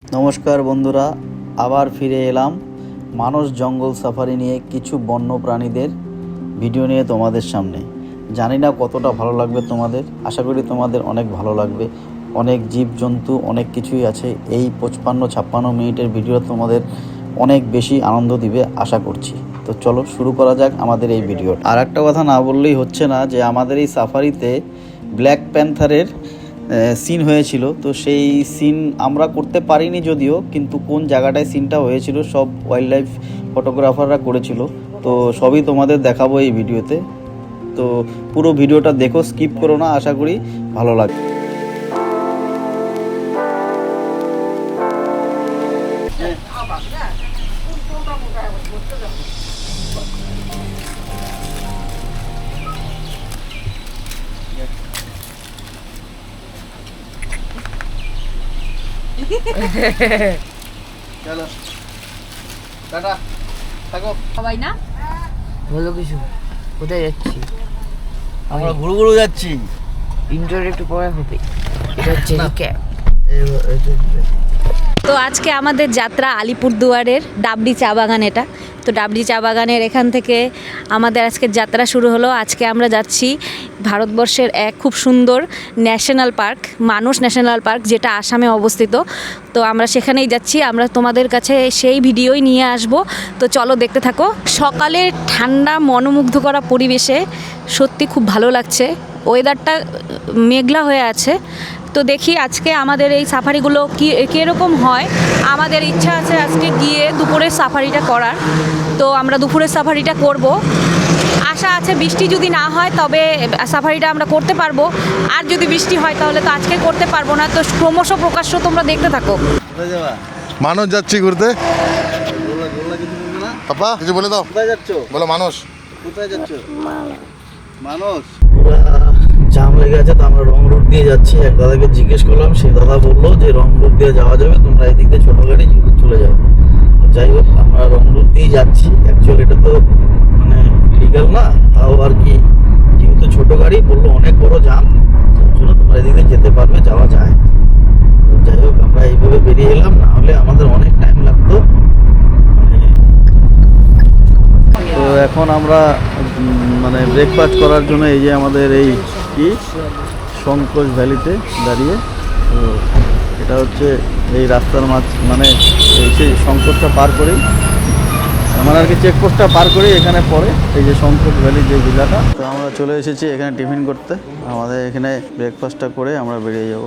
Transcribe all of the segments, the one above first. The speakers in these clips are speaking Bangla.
নমস্কার বন্ধুরা, আবার ফিরে এলাম মানস জঙ্গল সাফারি নিয়ে কিছু বন্য প্রাণীদের ভিডিও নিয়ে তোমাদের সামনে। জানি না কতটা ভালো লাগবে তোমাদের, আশা করি তোমাদের অনেক ভালো লাগবে। অনেক জীবজন্তু, অনেক কিছুই আছে। এই 55-56 মিনিটের ভিডিও তোমাদের অনেক বেশি আনন্দ দিবে আশা করছি। তো চলো শুরু করা যাক আমাদের এই ভিডিও। আর একটা কথা না বললেই হচ্ছে না যে আমাদের এই সাফারিতে ব্ল্যাক প্যান্থারের সিন হয়েছিল। তো সেই সিন আমরা করতে পারিনি যদিও, কিন্তু কোন জায়গাটায় সিনটা হয়েছিল সব ওয়াইল্ড লাইফ ফটোগ্রাফাররা করেছিল। তো সবই তোমাদের দেখাবো এই ভিডিওতে। তো পুরো ভিডিওটা দেখো, স্কিপ করো না, আশা করি ভালো লাগবে। চলো টাটা, থাকো সবাই না বলো কিছু। কোথায় যাচ্ছি? আমরা ঘুরু ঘুরু যাচ্ছি। ইন্টার একটু পরে হবে। এটা হচ্ছে রিক্যাপ। তো আজকে আমাদের যাত্রা আলিপুরদুয়ারের ডাবডি চা বাগান। এটা তো ডাবডি চা বাগানের এখান থেকে আমাদের আজকের যাত্রা শুরু হলো। আজকে আমরা যাচ্ছি ভারতবর্ষের এক খুব সুন্দর ন্যাশনাল পার্ক, মানস ন্যাশনাল পার্ক, যেটা আসামে অবস্থিত। তো আমরা সেখানেই যাচ্ছি, আমরা তোমাদের কাছে সেই ভিডিওই নিয়ে আসব। তো চলো দেখতে থাকো। সকালে ঠান্ডা মনোমুগ্ধ করা পরিবেশে সত্যি খুব ভালো লাগছে। ওয়েদারটা মেঘলা হয়ে আছে। তো দেখি আজকে আমাদের এই সাফারিগুলো কীরকম হয়। আমাদের ইচ্ছা আছে আজকে গিয়ে দুপুরের সাফারিটা করার। তো আমরা দুপুরের সাফারিটা করব। আশা আছে বৃষ্টি যদি না হয় তবে সাফারিটা আমরা করতে পারবো, আর যদি বৃষ্টি হয় তাহলে তো আজকে করতে পারবো না। তো ক্রমশ প্রকাশ্য তোমরা দেখতে থাকো। মানস যাচ্ছি ঘুরতে। পাপা কিছু বলে দাও। কোথায় যাচ্ছ? বলো মানস। কোথায় যাচ্ছ? মানস। জাম লেগে আছে, তো আমরা রং রুট দিয়ে যাচ্ছি। এক দাদাকে জিজ্ঞেস করলাম, সেই দাদা বললো যে রং রুট দিয়ে যাওয়া যাবে, তোমরা এদিক দিয়ে ছোটো গাড়ি চলে যাও। যাই হোক, আমরা রং রুট দিয়েই যাচ্ছি। অ্যাকচুয়ালি এটা তো মানে লিগাল না, তাও আর কি, যেহেতু ছোটো গাড়ি বললো অনেক বড় জাম, তার জন্য তোমরা এদিক দিয়ে যেতে পারবে, যাওয়া যায়। যাই হোক, আমরা এইভাবে বেরিয়ে এলাম, না হলে আমাদের অনেক টাইম লাগতো। তো এখন আমরা মানে ব্রেকফাস্ট করার জন্য এই যে আমাদের এই কি সংকোচ ভ্যালিতে দাঁড়িয়ে। তো এটা হচ্ছে এই রাস্তার মাঝ, মানে এই সেই সংকোচটা পার করেই, মানে আর কি চেকপোস্টটা পার করেই এখানে পড়ে এই যে সংকোচ ভ্যালি যে জেলাটা। তো আমরা চলে এসেছি এখানে টিফিন করতে। আমাদের এখানে ব্রেকফাস্টটা করে আমরা বেরিয়ে যাব।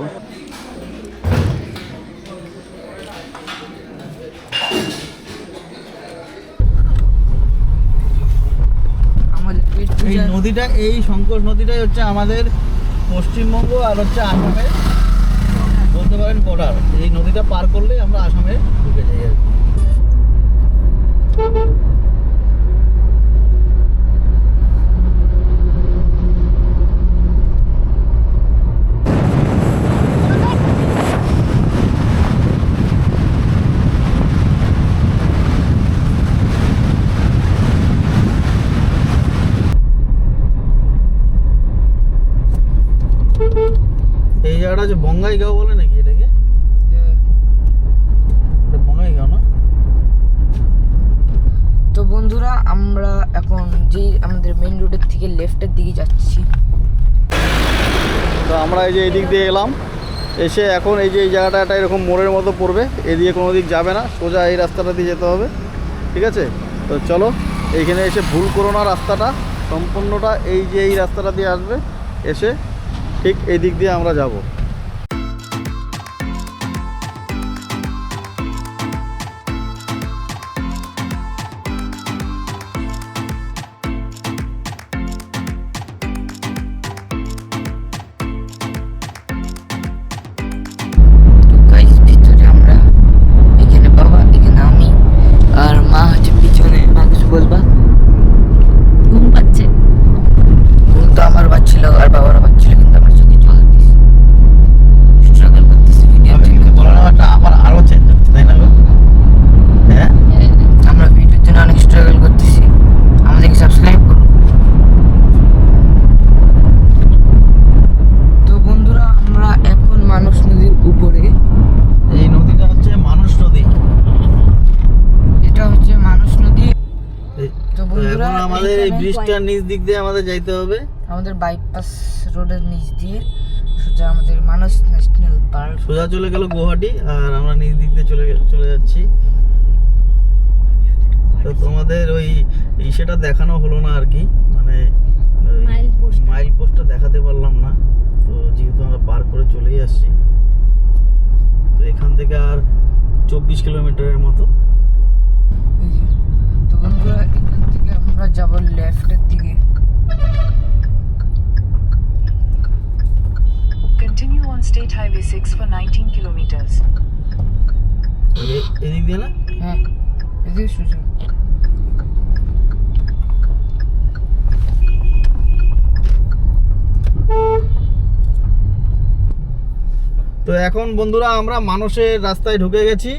এই নদীটা, এই সংকোচ নদীটাই হচ্ছে আমাদের পশ্চিমবঙ্গ আর হচ্ছে আসামের বলতে পারেন বর্ডার। এই নদীটা পার করলেই আমরা আসামে ঢুকে যাই আর কি। এই জায়গাটা হচ্ছে বঙ্গাইগাঁও বলে নাকি এটাকে? এটা বঙ্গাইগাঁও না? তো বন্ধুরা, আমরা এখন যে আমাদের মেইন রোডের থেকে লেফটের দিকে যাচ্ছি। তো আমরা এই যে এই দিক দিয়ে এলাম, এসে এখন এই যে এই জায়গাটা এরকম মোড়ের মতো পড়বে। এদিকে কোনো দিক যাবে না, সোজা এই রাস্তাটা দিয়ে যেতে হবে, ঠিক আছে? তো চলো, এইখানে এসে ভুল করো না, রাস্তাটা সম্পূর্ণটা এই যে এই রাস্তাটা দিয়ে আসবে, এসে ঠিক এই দিক দিয়ে আমরা যাব। তো গাইস, ভিতরে আমরা, এখানে বাবা, এখানে আমি, আর মা হচ্ছে পিছনে। মা কিছু বলবা? ঘুম পাচ্ছে। ঘুম তো আমার বাচ্ছিল আর বাবারও বাচ্ছিল, কিন্তু আমরা চোখে জল দিছি। আমাদের এই ব্রিজটার নিচ দিক দিয়ে আমাদের যাইতে হবে। আমাদের বাইপাস রোডের নিচ দিয়ে সোজা আমাদের মানস ন্যাশনাল পার্ক। সোজা চলে গেল গুয়াহাটি, আর আমরা নিচ দিক দিয়ে চলে যাচ্ছি। তো তোমাদের ওই সেটা দেখানো হলো না আর কি, মানে মাইল পোস্টটা দেখাতে পারলাম না। তো যেহেতু আমরা পার করে চলেই আসছি, তো এখান থেকে আর 24 কিলোমিটারের মতো। তো বন্ধুরা এখান থেকে আমরা যাব লেফটের দিকে। Continue on State Highway 6 for 19 kilometers. এদিক দিয়ে না? হ্যাঁ, এদিকে সোজা। তো এখন বন্ধুরা আমরা মানুষের রাস্তায় ঢুকে গেছি।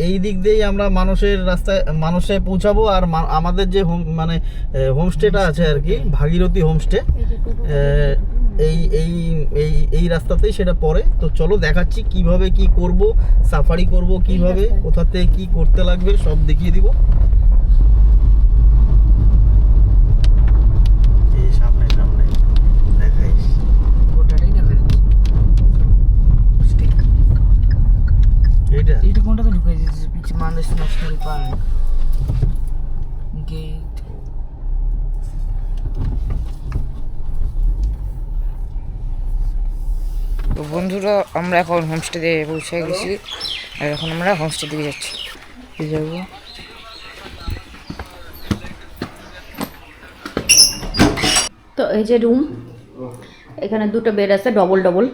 এই দিক দিয়েই আমরা মানুষের রাস্তায় মানুষে পৌঁছাবো। আর আমাদের যে হোমস্টেটা আছে আর কি, ভাগীরথী হোমস্টে, এই এই এই এই রাস্তাতেই সেটা পড়ে। তো চলো দেখাচ্ছি কিভাবে কি করব, সাফারি করব কিভাবে, কোথাতে কি করতে লাগবে সব দেখিয়ে দিব। এই সামনে সামনে দেখাইস, গোটাটাই দেখা যাচ্ছে। এটা কোনটাতে ঢুকে যাচ্ছে? পিছে মানস ন্যাশনাল পার্ক গেট। তো বন্ধুরা আমরা এখন হোমস্টেতে পৌঁছে গেছি, আর এখন আমরা হোমস্টে দিকে যাচ্ছি। যাবো তো এই যে রুম, এখানে দুটো বেড আছে, ডবল ডবল,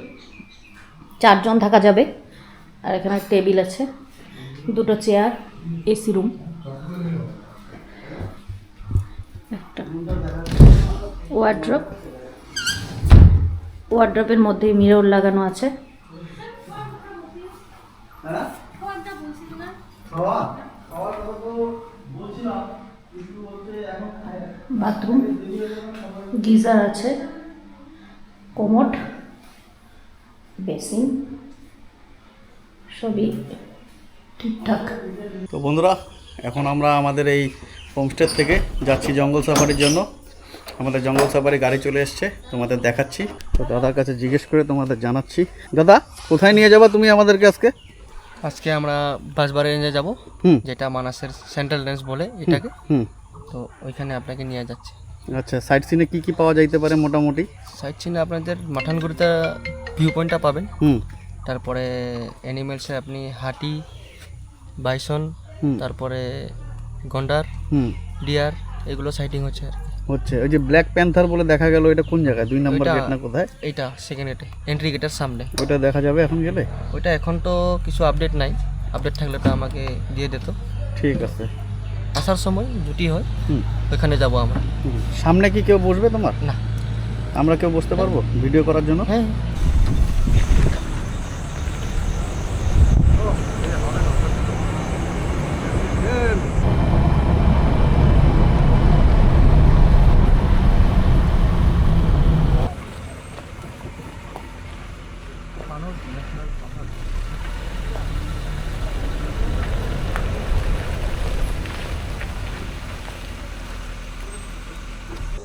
4 জন থাকা যাবে। আর এখানে টেবিল আছে, দুটো চেয়ার, এসি রুম, একটা ওয়ার্ড্রপের মধ্যে মিরর লাগানো আছে। বাথরুম, গিজার আছে, কোমোড, বেসিন, সবই ঠিকঠাক। তো বন্ধুরা এখন আমরা আমাদের এই হোমস্টে থেকে যাচ্ছি জঙ্গল সাফারির জন্য। আমাদের জঙ্গল সাফারি গাড়ি চলে এসছে, তোমাদের দেখাচ্ছি। তো দাদার কাছে জিজ্ঞেস করে তোমাদের জানাচ্ছি। দাদা, কোথায় নিয়ে যাবা তুমি আমাদেরকে আজকে? আজকে আমরা বাঁশবাড়ি রেঞ্জে যাব, হুম। যেটা মানাসের সেন্ট্রাল রেঞ্জ বলে এটাকে। হুম। তো ওইখানে আপনাকে নিয়ে যাচ্ছে। আচ্ছা, সাইট সিনে কি কি পাওয়া যাইতে পারে মোটামুটি? সাইট সিনে আপনাদের মাঠানগুড়িতে ভিউ পয়েন্টটা পাবেন। হুম। তারপরে অ্যানিমেলসে আপনি হাতি, বাইসন, তারপরে গন্ডার, ডিয়ার, এগুলো সাইটিং হচ্ছে আর কি। হচ্ছে ওই যে ব্ল্যাক প্যান্থার বলে দেখা গেল, এটা কোন জায়গায়? 2 নম্বর ওইটা- গেট না কোথায়? এইটা সেকেন্ড গেটে, এন্ট্রি গেটের সামনে। ওটা দেখা যাবে এখন গেলে? ওইটা এখন তো কিছু আপডেট নাই, আপডেট থাকলে তো আমাকে দিয়ে দিত। ঠিক আছে। আসার সময় জুটি হয়, হুম। ওইখানে যাব আমরা। সামনে কি কেউ বসবে তোমার? না। আমরা কেউ বসতে পারবো ভিডিও করার জন্য? হ্যাঁ।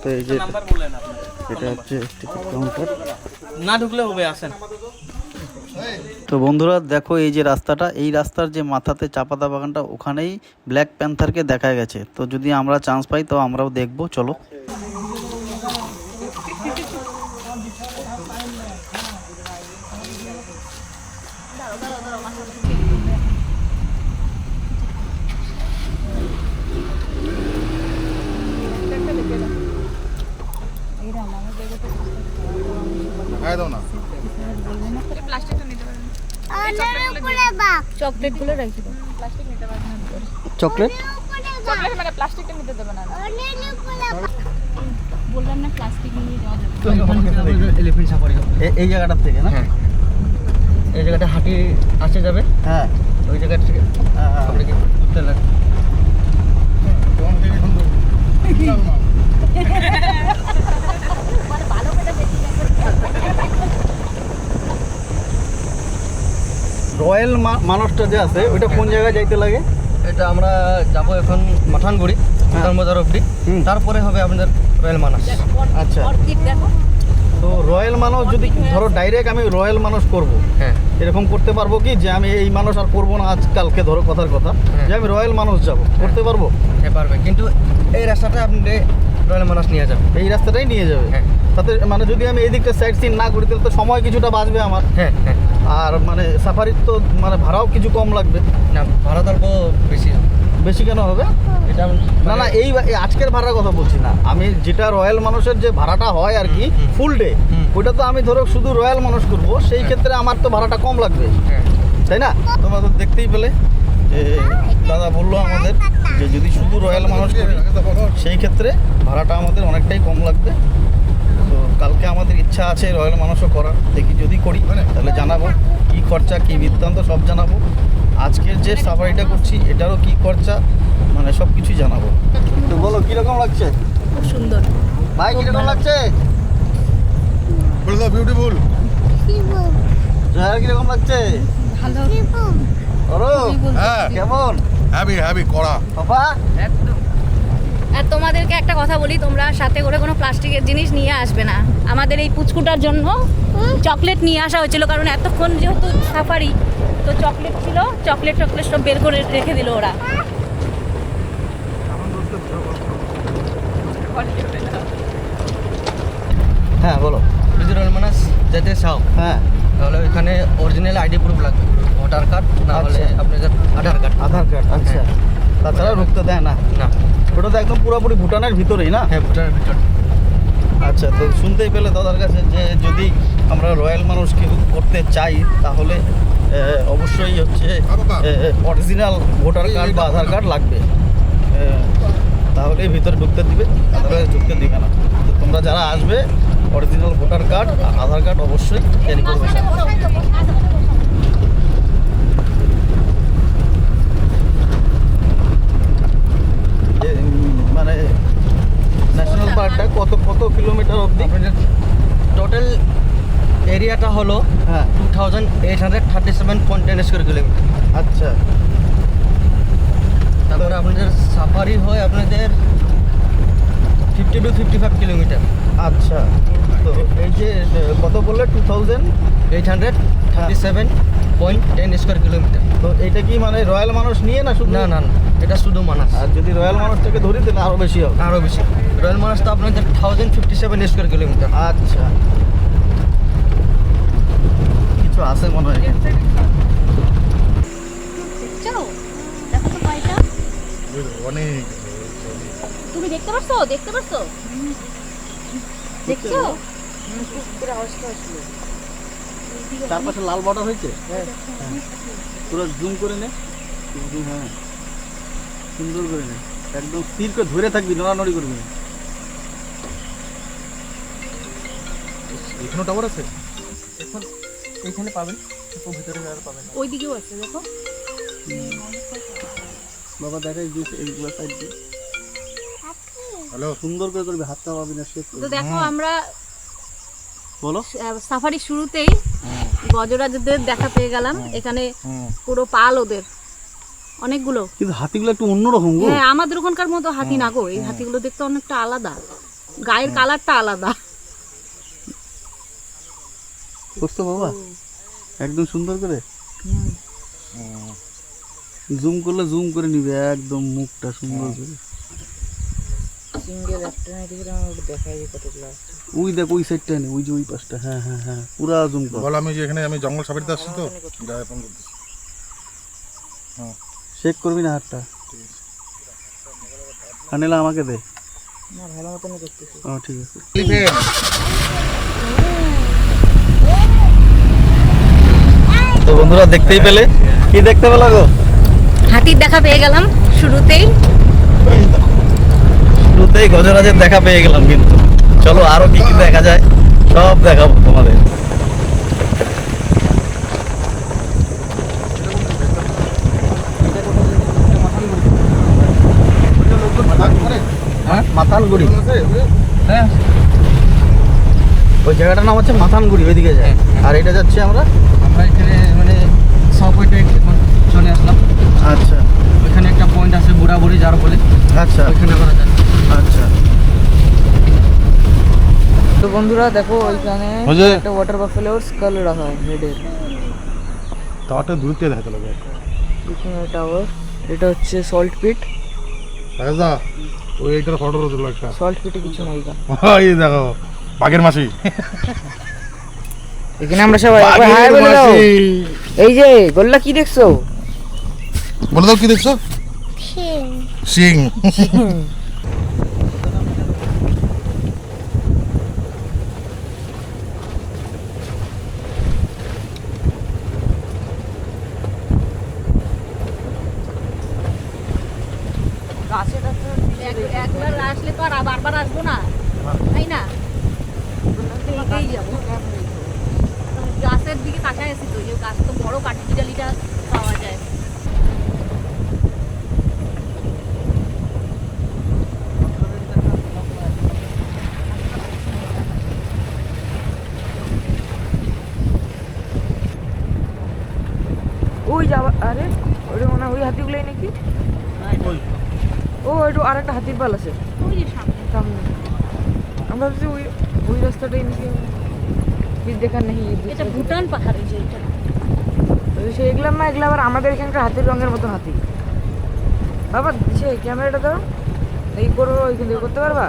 তো এই যে এটা হচ্ছে টিকিট কাউন্টার। না ঢুকলে হবে, আসেন। তো বন্ধুরা দেখো, এই যে রাস্তাটা, এই রাস্তার যে মাথাতে চাপাতা বাগানটা, ওখানেই ব্ল্যাক প্যান্থারকে দেখা গেছে। তো যদি আমরা চান্স পাই তো আমরাও দেখবো, চলো। চকলেটগুলো রাখি দাও। চকলেট মানে প্লাস্টিকটা নিতে দেবে না। বললাম না প্লাস্টিক নিয়ে যাওয়া যাবে। এলিফ্যান্ট সাফারি হবে এই জায়গাটার থেকে না? হ্যাঁ, এই জায়গাটা হাঁটি আসে যাবে। হ্যাঁ, ওই জায়গা থেকে আপনাকে ঘুরতে লাগবে। রয়্যাল মানুষটা যে আছে ওইটা কোন জায়গায় যাইতে লাগে? এটা আমরা যাব এখন মাঠানগুড়ি ধর্মদার অবধি, তারপরে হবে আপনাদের রয়্যাল মানাস। আচ্ছা, অর্কিড দেখো। তো রয়্যাল মানস যদি ধরো ডাইরেক্ট আমি রয়্যাল মানস করব, হ্যাঁ এরকম করতে পারবো কি যে আমি এই মানুষ আর করবো না আজকালকে, ধরো কথার কথা যে আমি রয়্যাল মানস যাব, করতে পারবো? হ্যাঁ পারবে, কিন্তু এই রাস্তাটা আপনি রয়্যাল মানাস নিয়ে যাবেন। এই রাস্তাটাই নিয়ে যাবে? হ্যাঁ। তাতে মানে যদি আমি এই দিকটা সাইড সিন না করি তাহলে তো সময় কিছুটা বাঁচবে আমার, হ্যাঁ হ্যাঁ। আর মানে সাফারির তো মানে ভাড়াও কিছু কম লাগবে। না ভাড়া তো অল্প বেশি হবে। বেশি কেন হবে? এটা না না, এই আজকের ভাড়ার কথা বলছি না আমি, যেটা রয়্যাল মানুষের যে ভাড়াটা হয় আর কি ফুল ডে, ওইটা তো আমি ধরো শুধু রয়্যাল মানুষ করবো, সেই ক্ষেত্রে আমার তো ভাড়াটা কম লাগবে, হ্যাঁ তাই না? তোমরা তো দেখতেই পেলে যে দাদা বললো আমাদের যে যদি শুধু রয়্যাল মানুষ করি সেই ক্ষেত্রে ভাড়াটা আমাদের অনেকটাই কম লাগবে। তো কালকে আমাদের ইচ্ছা আছে রয়্যাল মানুষও করার, দেখি যদি করি তাহলে জানাবো কী খরচা কী বৃত্তান্ত সব জানাবো। আজকের যে সাফারিটা করছি এটারও কী খরচা মানে সব কিছুই জানাবো। তো বলো কীরকম লাগছে? খুব সুন্দর। ভাই কীরকম লাগছে? বলে দাও বিউটিফুল। জয়া কীরকম লাগছে? ভালো। ওরো হ্যাঁ কেমন? হ্যাভি কড়া। বাবা আর তোমাদেরকে একটা কথা বলি, তোমরা সাথে করে কোনো প্লাস্টিকের জিনিস নিয়ে আসবে না। আমাদের এই পুচকুটার জন্য চকলেট নিয়ে আসা হয়েছিল, কারণ এতক্ষণ যেহেতু সাফারি, তো চকলেট ছিল, চকলেট সব বের করে রেখে দিল ওরা। হ্যাঁ বলো। যদি রয়্যাল মানাস যেতে চাও হ্যাঁ তাহলে ওইখানে অরিজিনাল আইডি প্রুফ লাগবে, ভোটার কার্ড না হলে আচ্ছা। আপনাদের আধার কার্ড। আধার কার্ড, আচ্ছা। তাছাড়া ঢুকতে দেয় না? না। ওটা তো একদম পুরোপুরি ভুটানের ভিতরেই না? হ্যাঁ ভুটানের ভিতর। আচ্ছা, তো শুনতেই পেলে দাদার কাছে যে যদি আমরা রয়্যাল মানুষ কেউ করতে চাই তাহলে অবশ্যই হচ্ছে অরিজিনাল ভোটার কার্ড বা আধার কার্ড লাগবে, তাহলে ভিতরে ঢুকতে দিবে, তাহলে ঢুকতে দিবে না। তো তোমরা যারা আসবে অরিজিনাল ভোটার কার্ড আর আধার কার্ড অবশ্যই ক্যারি করবে সাথে। মানে ন্যাশনাল পার্কটা কত কত কিলোমিটার অবধি? আপনাদের টোটাল এরিয়াটা হলো হ্যাঁ 2837.10 স্কোয়ার কিলোমিটার। আচ্ছা, তারপরে আপনাদের সাফারি হয় আপনাদের 50 to 55 কিলোমিটার। আচ্ছা। তো এই যে কত বললে 837.10 স্কোয়ার কিলোমিটার। তো এটা কি মানে রয়্যাল মানুষ নিয়ে না শুধু? না না না, এটা শুধু মানাস। আর যদি রয়্যাল মানুষটাকে ধরি তাহলে আরও বেশি হবে? আরও বেশি। রয়্যাল মানাস তো আপনাদের 1057 স্কোয়ার কিলোমিটার। আচ্ছা, কিছু আছে মনে হয়। অনেক তুমি দেখতে পারছো? দেখতে পারছো? দেখছো? চারপাশে লাল বর্ডার হয়েছে, পুরো জুম করে নে। হ্যাঁ সুন্দর করে নে, একদম স্থির করে ধরে থাকবি, নড়ানড়ি করবি না। এখানে টাওয়ার আছে? এখন এইখানে পাবেন, একটু ভিতরে আর পাবেন না। ওই দিকেও আছে, দেখো। বাবা দেখাই এইগুলো সাইড দিয়ে হ্যালো সুন্দর করে করবি, হাতটা পাবি না শেষ তো দেখো আমরা বলো। সাফারি শুরুতেই গজরাজদের দেখা পেয়ে গেলাম। এখানে পুরো পাল ওদের অনেকগুলো। কিন্তু হাতিগুলো একটু অন্যরকম গো। হ্যাঁ, আমাদের ওখানকার মতো হাতি না গো, এই হাতিগুলো দেখতে অনেকটা আলাদা, গায়ের কালারটা আলাদা। বুঝতো বাবা একদম সুন্দর করে জুম করলে জুম করে নিবে একদম মুখটা সুন্দর করে। সিঙ্গেল একটা এদিকে আমাকে দেখাই কতগুলো আছে। ওই দেখ ওই সাইডটা নেই, ওই যে ওই পাশটা। হ্যাঁ হ্যাঁ হ্যাঁ, পুরা জুম কর। বল আমি যে এখানে আমি জঙ্গল সাফারিতে আসছি তো যাই ফোন করতেছি। চেক করবি না হাতটা? আনিলা আমাকে দে। না ভালো মতন করতেছি। ও ঠিক আছে। তো বন্ধুরা দেখতেই পেলে, কি দেখতে পেলা গো? হাতির দেখা পেয়ে গেলাম শুরুতেই। শুরুতেই গজরাজের দেখা পেয়ে গেলাম, কিন্তু চলো আরো কি কি দেখা যায় সব দেখাবো তোমাদের। মাথানগুড়ি, হ্যাঁ ওই জায়গাটার নাম হচ্ছে মাথানগুড়ি, ওইদিকে যায়। আর এটা যাচ্ছে আমরা আমরা এখানে মানে সাউথ পয়েন্টে চলে আসলাম। আচ্ছা, ওইখানে একটা আর বলে আচ্ছা ওইখানে করা যায়। আচ্ছা। তো বন্ধুরা দেখো ওইখানে ওই যে একটা ওয়াটার বাফেলো স্কাল রাখা হয় হেডের। টাওয়ারটা দূর থেকে দেখাতে লাগে। এখানে টাওয়ার, এটা হচ্ছে সল্ট পিট। দাদা ওই এইটার ফটো তুলো একটা। সল্ট পিটে কিছু নাই গা। ওই দেখো বাঘের মাসি। এখানে আমরা সবাই একবার হাই বলে দাও। এই যে গোল্লা কি দেখছো? বলে দাও কি দেখছো? সিং। একবার আসলে তো আর বারবার আসবো না, তাই না? এটাই যাবো। গাছের দিকে তাকায় আছি তো, যে গাছ তো বড় কাঠবিড়ালিটা পাওয়া যায়। ওই যাবা, আরে ওটা মনে হয় ওই হাতিগুলোই নাকি। ও একটু আর একটা হাতির পাল আছে ওই যে সামনে। সামনে। আমরা ভাবছি ওই ওই রাস্তাটাই নাকি। দেখার নেই এটা ভুটান পাহাড়ে যে এটা। সে এগুলো না, এগুলো আবার আমাদের এখানকার হাতির রঙের মতন হাতি। বাবা সে ক্যামেরাটা দাও, এই করো ওইখান থেকে করতে পারবা?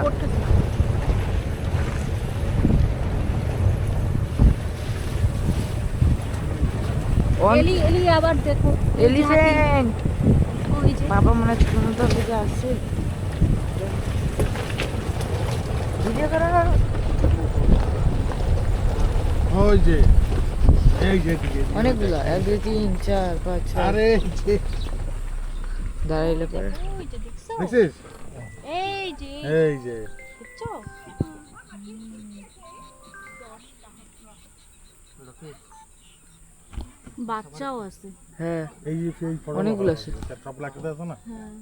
এলি এলি আবার দেখো এলিফ্যান্ট। ওই যে বাবা মনে হচ্ছে সমুদ্র থেকে আসছে। ভিডিও করো। ওই যে এই যে অনেকগুলো, 1 2 3 4 5 6। আরে যে দাঁড়াইলে পরে ওই যে দেখছো, দেখছিস? এই যে এই যে দেখছো। বাচ্চাও আছে। হ্যাঁ এই যে সেই ফটো অনেকগুলো আছে। সব লাগতে আছে না। হ্যাঁ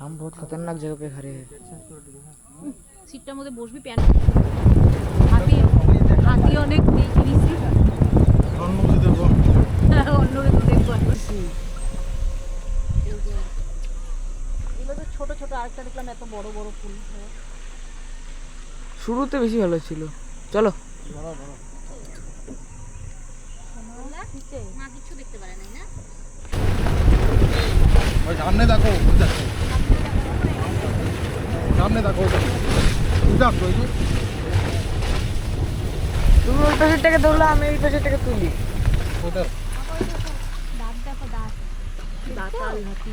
हम बहुत खतरनाक जगह पे खड़े हैं। সিটটার মধ্যে বসবি, প্যান্ট হাতি হাতি অনেক দেখিয়েছি। অন্য কিছু দেখো। অন্য কিছু দেখবো। এগুলো তো ছোট ছোট, আরেকটা দেখলাম এত বড় বড় ফুল। শুরুতে বেশি ভালো ছিল। চলো মা কিছু দেখতে পারে নাই না। ওই সামনে দেখো, ওই দেখো। সামনে দেখো ওই দেখো। ওই দেখো, ওই যে। তুমি ওই পাশেরটাকে ধরলে আমি এই পাশেরটাকে তুলি। ওটা দাঁত দেখো, দাঁত দাঁতাল হাতি।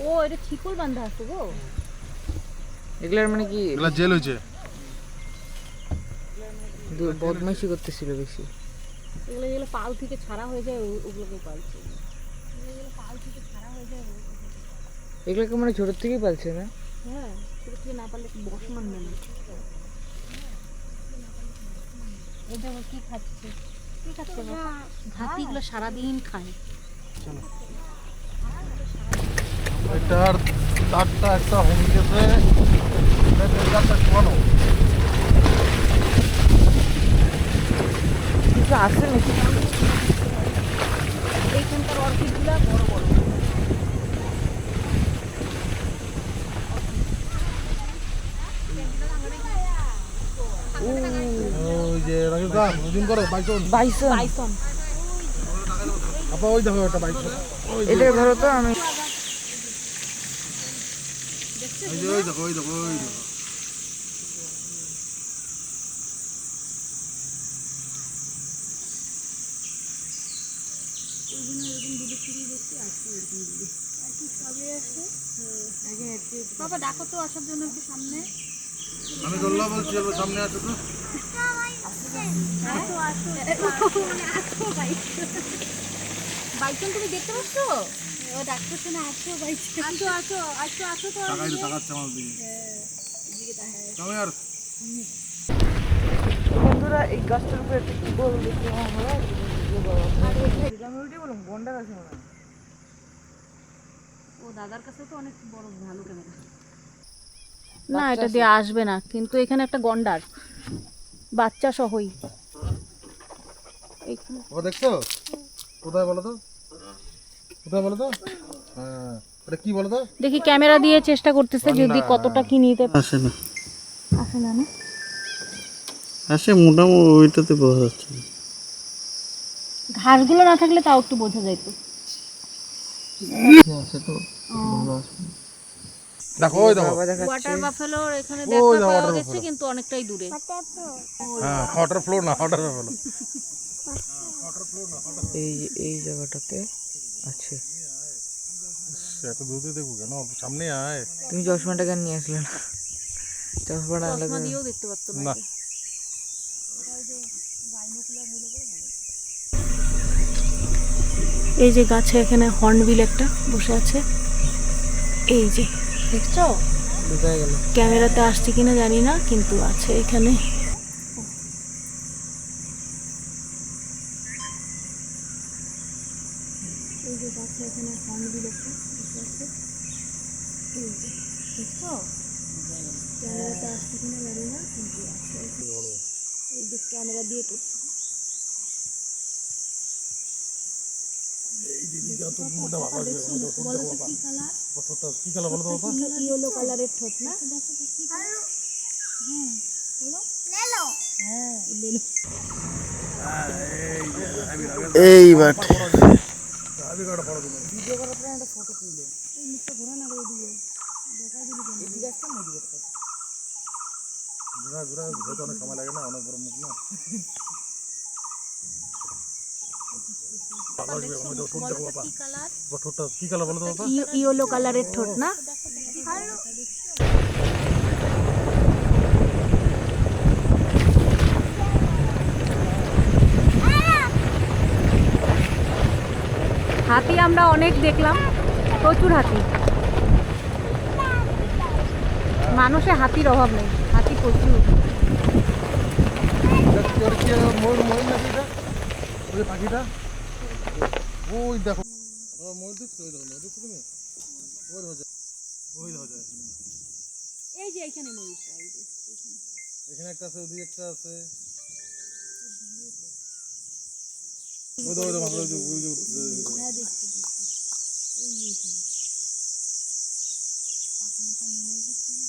ও এটা শিকল বাঁধা আছে গো। এগুলার মানে কি এগুলা জেল হয়েছে। বদমাইশি করতেছিল বেশি। এগুলো যেগুলো পাল থেকে ছাড়া হয়ে যায় ওগুলোকে পালছে। এগুলোকে মানে ছোট থেকেই পালছে না? হ্যাঁ, ছোট থেকে না পারলে বসমান মেলে। এটা আবার কি খাচ্ছে? কি খাচ্ছে বাবা? হাতিগুলো সারাদিন খায়। এটার দাঁতটা একটা হয়ে গেছে। এটার দাঁতটা শোনো। কিছু আছে নাকি? এইখানকার অর্কিডগুলো বড় বড়। ওই যে রাকেশ দা জুম করো বাইসন। বাইসন। পাইসন। আপা ওই দেখো একটা বাইসন। ওই যে এটাকে ধরো তো আমি। ওই দেখো ওই দেখো ওই দেখো। বাবা ডাকো তো আসার জন্য একটু সামনে। আমি গোল্লা বলছি চলো সামনে আসো তো। বাইসন তুমি দেখতে পাচ্ছ? ও ডাকতেছে না, আসো বাইসন। আসো আসো আসো আসো তো। তাকাই তো তাকাচ্ছে আমার দিকে। চলো यार। বন্ধুরা এই গাছটার উপরে একটা কি বল দেখতে আমরা বলুন গন্ডা গাছ মনে হয়। ও দাদার কাছে তো অনেক বড় ভালো ক্যামেরা। না এটা দিয়ে আসবে না, কিন্তু এখানে একটা গন্ডার বাচ্চা সহই। বাবা দেখছো কোথায় বলো তো, কোথায় বলো তো? হ্যাঁ এটা কি বলো তো? দেখি ক্যামেরা দিয়ে চেষ্টা করতেছে যদি কতটা কি নিতে আসে না, আসে না না আসে মোটামুটি ওইটাতে বোঝা যাচ্ছে না। ঘাসগুলো না থাকলে তাও একটু বোঝা যাইত। দেখো ওই দেখো, ওয়াটার বাফেলোর এখানে দেখা পাওয়া গেছে কিন্তু অনেকটাই দূরে। হ্যাঁ ওয়াটার ফ্লো না, ওয়াটার ফ্লো। এই জায়গাটাতে আছে। এত দূরে দেখবো কেন, সামনে আয়। তুমি চশমাটা কেন নিয়ে আসলে না? চশমাটা আনলে চশমা দিয়েও দেখতে পারতো না। না এই যে গাছে এখানে হর্নবিল একটা বসে আছে, এই যে দেখছো, ঢুকে গেল। ক্যামেরাতে আসছে কিনা জানি না কিন্তু আছে এখানে। এই যে গাছে এখানে হর্নবিল একটা বসে আছে, এই যে দেখছো, ক্যামেরাতে আসছে কিনা জানি না কিন্তু আছে। এই যে ক্যামেরা দিয়ে করছি। বলো তো কি কালার? কি কালার বলো তো বাবা? ইয়েলো কালারের ঠোঁট না? এইবার ঘোরা ঘোরা ঘুরতে অনেক সময় লাগে না, অনেক বড় মুখ না। ঠোঁটটা কি কালার বলো তো বাবা? ইয়েলো কালারের ঠোঁট না? হাতি আমরা অনেক দেখলাম, প্রচুর হাতি। মানুষে হাতির অভাব নেই, হাতি প্রচুর। ময়ূর ময়ূর নাকি এটা? ওই পাখিটা ওই দেখো, ময়ূর দেখছো? ওই দেখো ময়ূর দেখছো তুমি? ওই দেখো যায়, ওই দেখো যায়। এই যে এখানে ময়ূরটা, এই যে এখানে একটা আছে, ওদিকে একটা আছে। ওই দেখো ওই দেখো ওই যে হ্যাঁ দেখছি।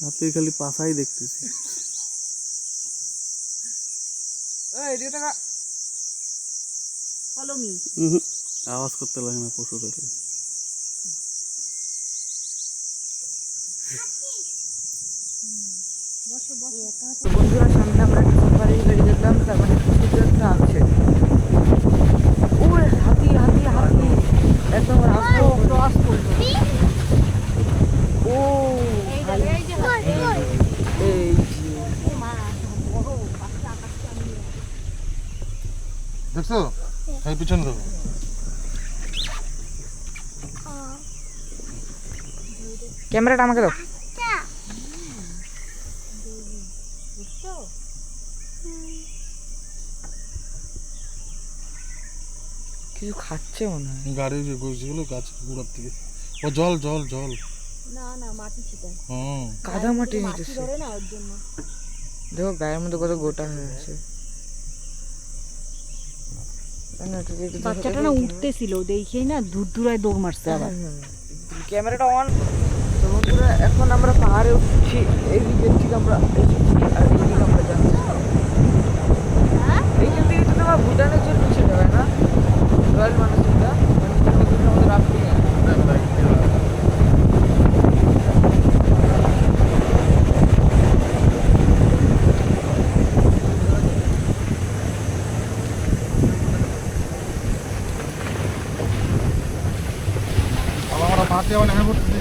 হাতে খালি পাছাই দেখতেছি। Follow me. আওয়াজ করতে লাগে না পশু দেখলে। তো বন্ধুরা, সামনে আমরা একটা সাফারির গাড়ি দেখলাম, তার মানে কিছু একটা আছে। ও হাতি হাতি হাতি একদম রাস্তা ক্রস করলো। ও এই যে দেখছো? এই পিছনে দেখো। ক্যামেরাটা আমাকে দাও। কিছু খাচ্ছে মনে হয়। গাড়ির যে গোছগুলো গাছ গুড়ার থেকে। ও জল জল জল। না না, মাটি ছিটায়। হুম কাদা মাটি নিতেছে। ধরে না ওর জন্য। দেখো গায়ের মধ্যে কত গোটা হয়ে আছে। বাচ্চাটা না উঠতেছিল, দেখেই না ধুরধুরায় দৌড় মারছে আবার। ক্যামেরাটা অন। তো বন্ধুরা, এখন আমরা পাহাড়ে উঠছি। এই দিকের থেকে আমরা এসেছি আর এই দিকে আমরা যাচ্ছি। এইখান থেকে তো তোমার ভুটানের জন্য ছিল না, রয়্যাল মানসিংটা আমাদের রাফটিং। আমরা পাতে অনেক হ্যাঁ করতেছি।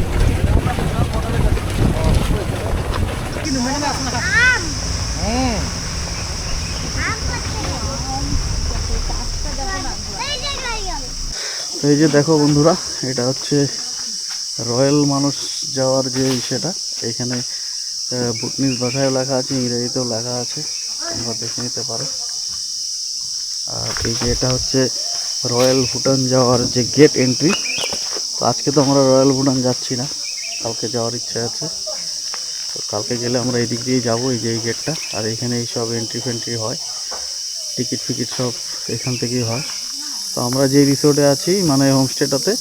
এই যে দেখো বন্ধুরা, এটা হচ্ছে রয়্যাল মানুষ যাওয়ার যে সেটা, এখানে ভুটনিস ভাষায় লেখা আছে, ইংরেজিতেও লেখা আছে, তোমরা দেখে নিতে পারো। আর এই যে এটা হচ্ছে রয়্যাল ভুটান যাওয়ার যে গেট এন্ট্রি। তো আজকে তো আমরা রয়্যাল ভুটান যাচ্ছি না, কালকে যাওয়ার ইচ্ছা আছে। তো কালকে গেলে আমরা এই দিক দিয়ে যাবো, এই যে এই গেটটা, আর এখানে এইসব এন্ট্রি ফেন্ট্রি হয়। টিকিট ফিকিট সব এখান থেকেই হয়। তো আমরা যে রিসোর্টে আছি মানে হোমস্টেটাতে,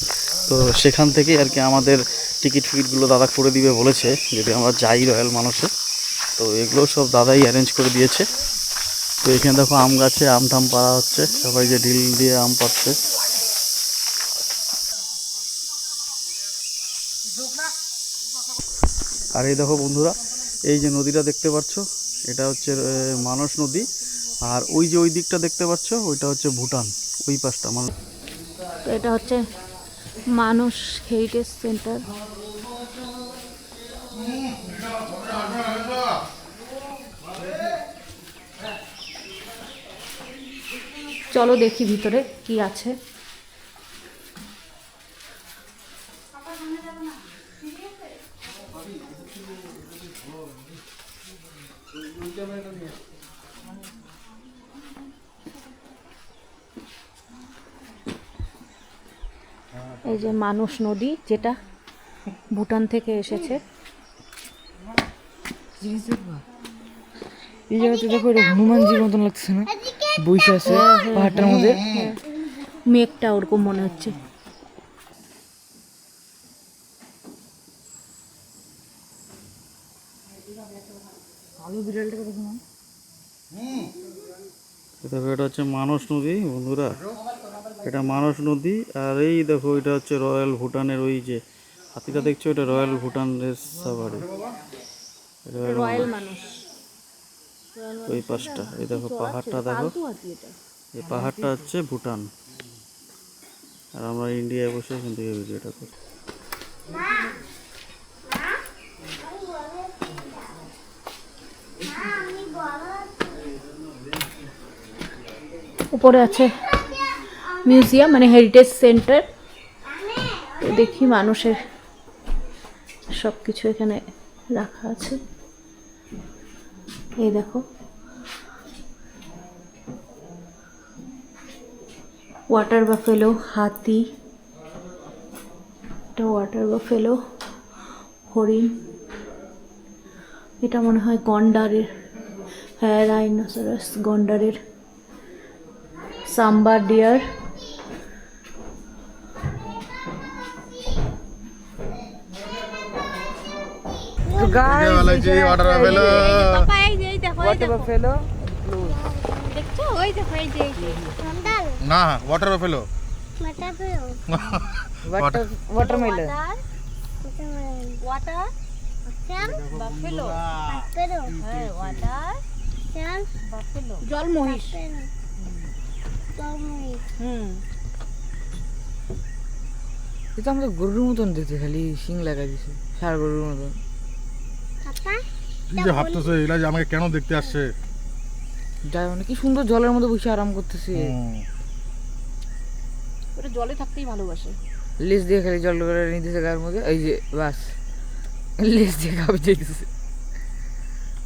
তো সেখান থেকেই আর কি আমাদের টিকিট ফিকিটগুলো দাদা করে দিবে বলেছে যদি আমরা যাই রয়্যাল মানুষে। তো এগুলো সব দাদাই অ্যারেঞ্জ করে দিয়েছে। তো এখানে দেখো আম গাছে আম টাম পাড়া হচ্ছে, সবাই যে ঢিল দিয়ে আম পাড়ছে। আর এই দেখো বন্ধুরা, এই যে নদীটা দেখতে পাচ্ছ এটা হচ্ছে মানস নদী। আর ওই যে ওই দিকটা দেখতে পাচ্ছ ওইটা হচ্ছে ভুটান, ওই পাশটা মানে। তো এটা হচ্ছে মানুষ হেরিটেজ সেন্টার। চলো দেখি ভিতরে কি আছে। এই যে মানুষ নদী, যেটা ভুটান থেকে এসেছে। এই জায়গাতে দেখো এটা হনুমানজির মতন লাগছে না, বইসে আছে পাহাড়টার মধ্যে। মেঘটা ওরকম মনে হচ্ছে। আলু বিড়ালটাকে দেখো না। দেখো এটা হচ্ছে মানস নদী বন্ধুরা, এটা মানস নদী। আর এই দেখো এটা হচ্ছে রয়্যাল ভুটানের ওই যে হাতিটা দেখছো, এটা রয়্যাল ভুটানের সাফারি। রয়্যাল মানুষ ওই পাশটা এই দেখো পাহাড়টা দেখো, এই পাহাড়টা হচ্ছে ভুটান। আর আমরা ইন্ডিয়ায় বসে এখান থেকে ভিডিওটা করি। উপরে আছে মিউজিয়াম মানে হেরিটেজ সেন্টার। তো দেখি মানুষের সব কিছু এখানে রাখা আছে। এই দেখো ওয়াটার বাফেলো, হাতি, এটা ওয়াটার বাফেলো, হরিণ, এটা মনে হয় গন্ডারের, হ্যাঁ রাইনোসরাস গন্ডারের, সাম্বা ডিয়ার, তো গাইস वाला जी वाटर अवेलो वाटर बफेलो দেখছো ওই দেখো এই যে সন্ডাল ना वाटर अवेलो মাটা পেও वाटर वाटरमेलन ওয়াটার চাল বাফেলো বাফেলো হ্যাঁ ওয়াটার চাল বাফেলো জল মহিষ জল মহিষ এটা আমাদের গরুর মতন দেখতে, খালি শিং লাগা দিছে ষাঁড় গরুর মতন। পাপা এই যে ভাবতেছে এরা যে আমাকে কেন দেখতে আসছে। যাই মানে কি সুন্দর জলের মধ্যে বসে আরাম করতেছে, ওটা জলে থাকতেই ভালোবাসে। লেজ দিয়ে খালি জল করে নিতেছে গায়ের মধ্যে, এই যে বাস লেজ দিয়ে খাবে যেতেছে।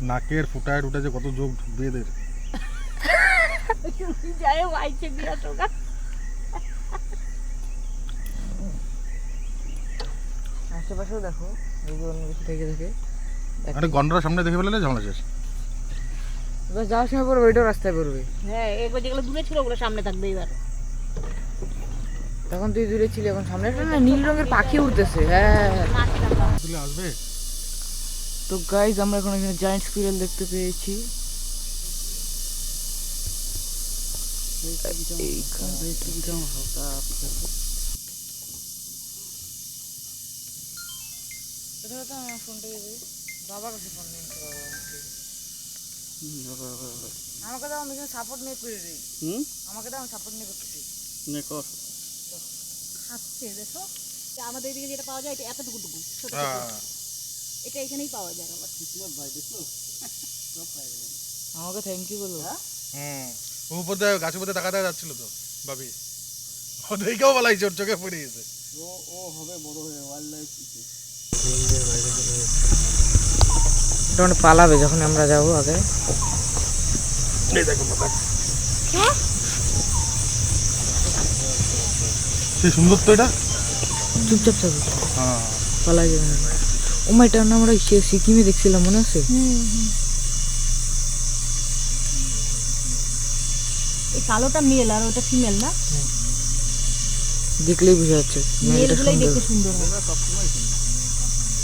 নাকের ফুটায় টুটা যে কত যোগ বেদের। যায় আইছে বিরাট রোগা। আশেপাশেও দেখো এই যে অন্য কিছু থেকে থাকে। আরে গন্ডার সামনে দেখে ফেললে ঝামেলা শেষ। এবার যাওয়ার সময় পড়বে, ওইটাও রাস্তায় পড়বে। হ্যাঁ একবার যেগুলো দূরে ছিল ওগুলো সামনে থাকবে এবার। তখন তুই দূরে ছিলি, এখন সামনে একটা না নীল রঙের পাখি উঠতেছে। হ্যাঁ তুলে আসবে। তো গাইজ আমরা এখন এখানে জায়ান্ট স্কুইরেল দেখতে পেয়েছি। আমাকে দাও, আমি সাপোর্ট নিয়ে করে দিই। আমাকে দাও, আমি সাপোর্ট নিয়ে করতেছি। খাচ্ছে দেখো, আমাদের এদিকে যেটা পাওয়া যায় এটা এতটুকু টুকু ছোট ছোট। এটা এখানেই পাওয়া যায় আবার। আমাকে থ্যাংক ইউ বলো। উপর দিয়ে গাছের মধ্যে তাকাতে যাচ্ছিল তো ভাবি, ও দেখেও বলাইছে ওর চোখে পড়ে গেছে। এটা মানে পালাবে যখন আমরা যাবো আগে। সেই সুন্দর তো এটা। চুপচাপ থাকো, পালা যাবে না। ও মা, এটা না আমরা সিকিমে দেখছিলাম, মনে আছে? এই কালোটা মেল আর ওটা ফিমেল না? দেখলেই বোঝা যাচ্ছে মেলটা মেলগুলোই সুন্দর। দেখতে সুন্দর হয়।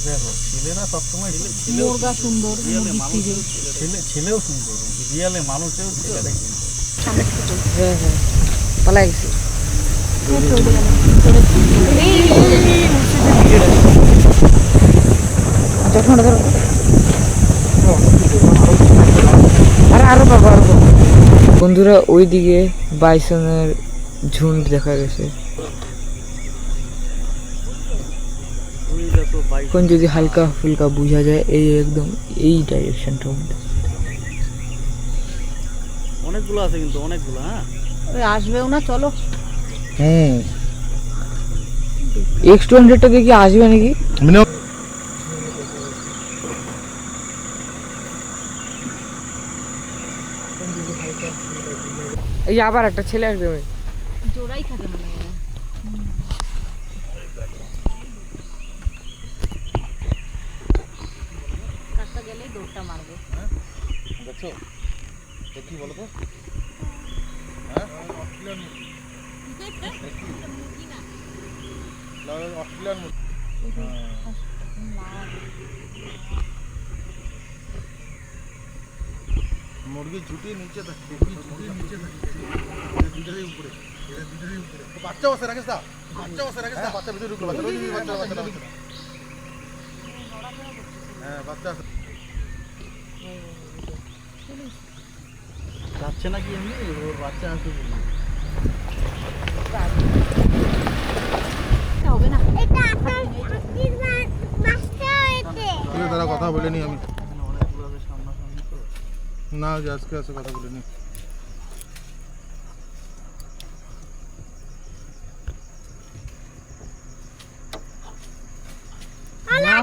দেখো ছেলেরা সবসময় মুরগা সুন্দর, মুরগি ফিজে। ছেলেও সুন্দর, রিয়ালে মানুষেও ছেলেটা কিন্তু হ্যাঁ হ্যাঁ পালাই গেছে। যখন ধরো আরে আরো পাবো আরো পাবো। বন্ধুরা ওইদিকে বাইসনের ঝুন্ড দেখা গেছে। এখন যদি হালকা ফুলকা বোঝা যায় এই একদম এই ডাইরেকশনটার মধ্যে অনেকগুলো আছে কিন্তু অনেকগুলো। হ্যাঁ ওই আসবেও না, চলো। X200টা দেখি আসবে নাকি। এই যে আবার একটা ছেলে আসবে ওই জোড়াই থাকে মনে হয়। কাজটা গেলেই দৌড়টা মারবে। দেখছো তো কি বলো তো হ্যাঁ অস্ট্রেলিয়ান মুরগি ঝুটি নিচে থাকে, মুরগি নিচে থাকে, দুটারই উপরে, এরা দুটারই উপরে। বাচ্চা বসে রাখিস না, বাচ্চা বসে রাখিস না, বাচ্চা ভিতরে ঢুকলো, বাচ্চা হ্যাঁ বাচ্চা আছে। যাচ্ছে নাকি এমনি ওর বাচ্চা আসবে বলে। হবে না। তারা কথা বলেনি আমি এখানে অনেকগুলো আছে সামনাসামনি তো। না যে আজকে আছে কথা বলিনি।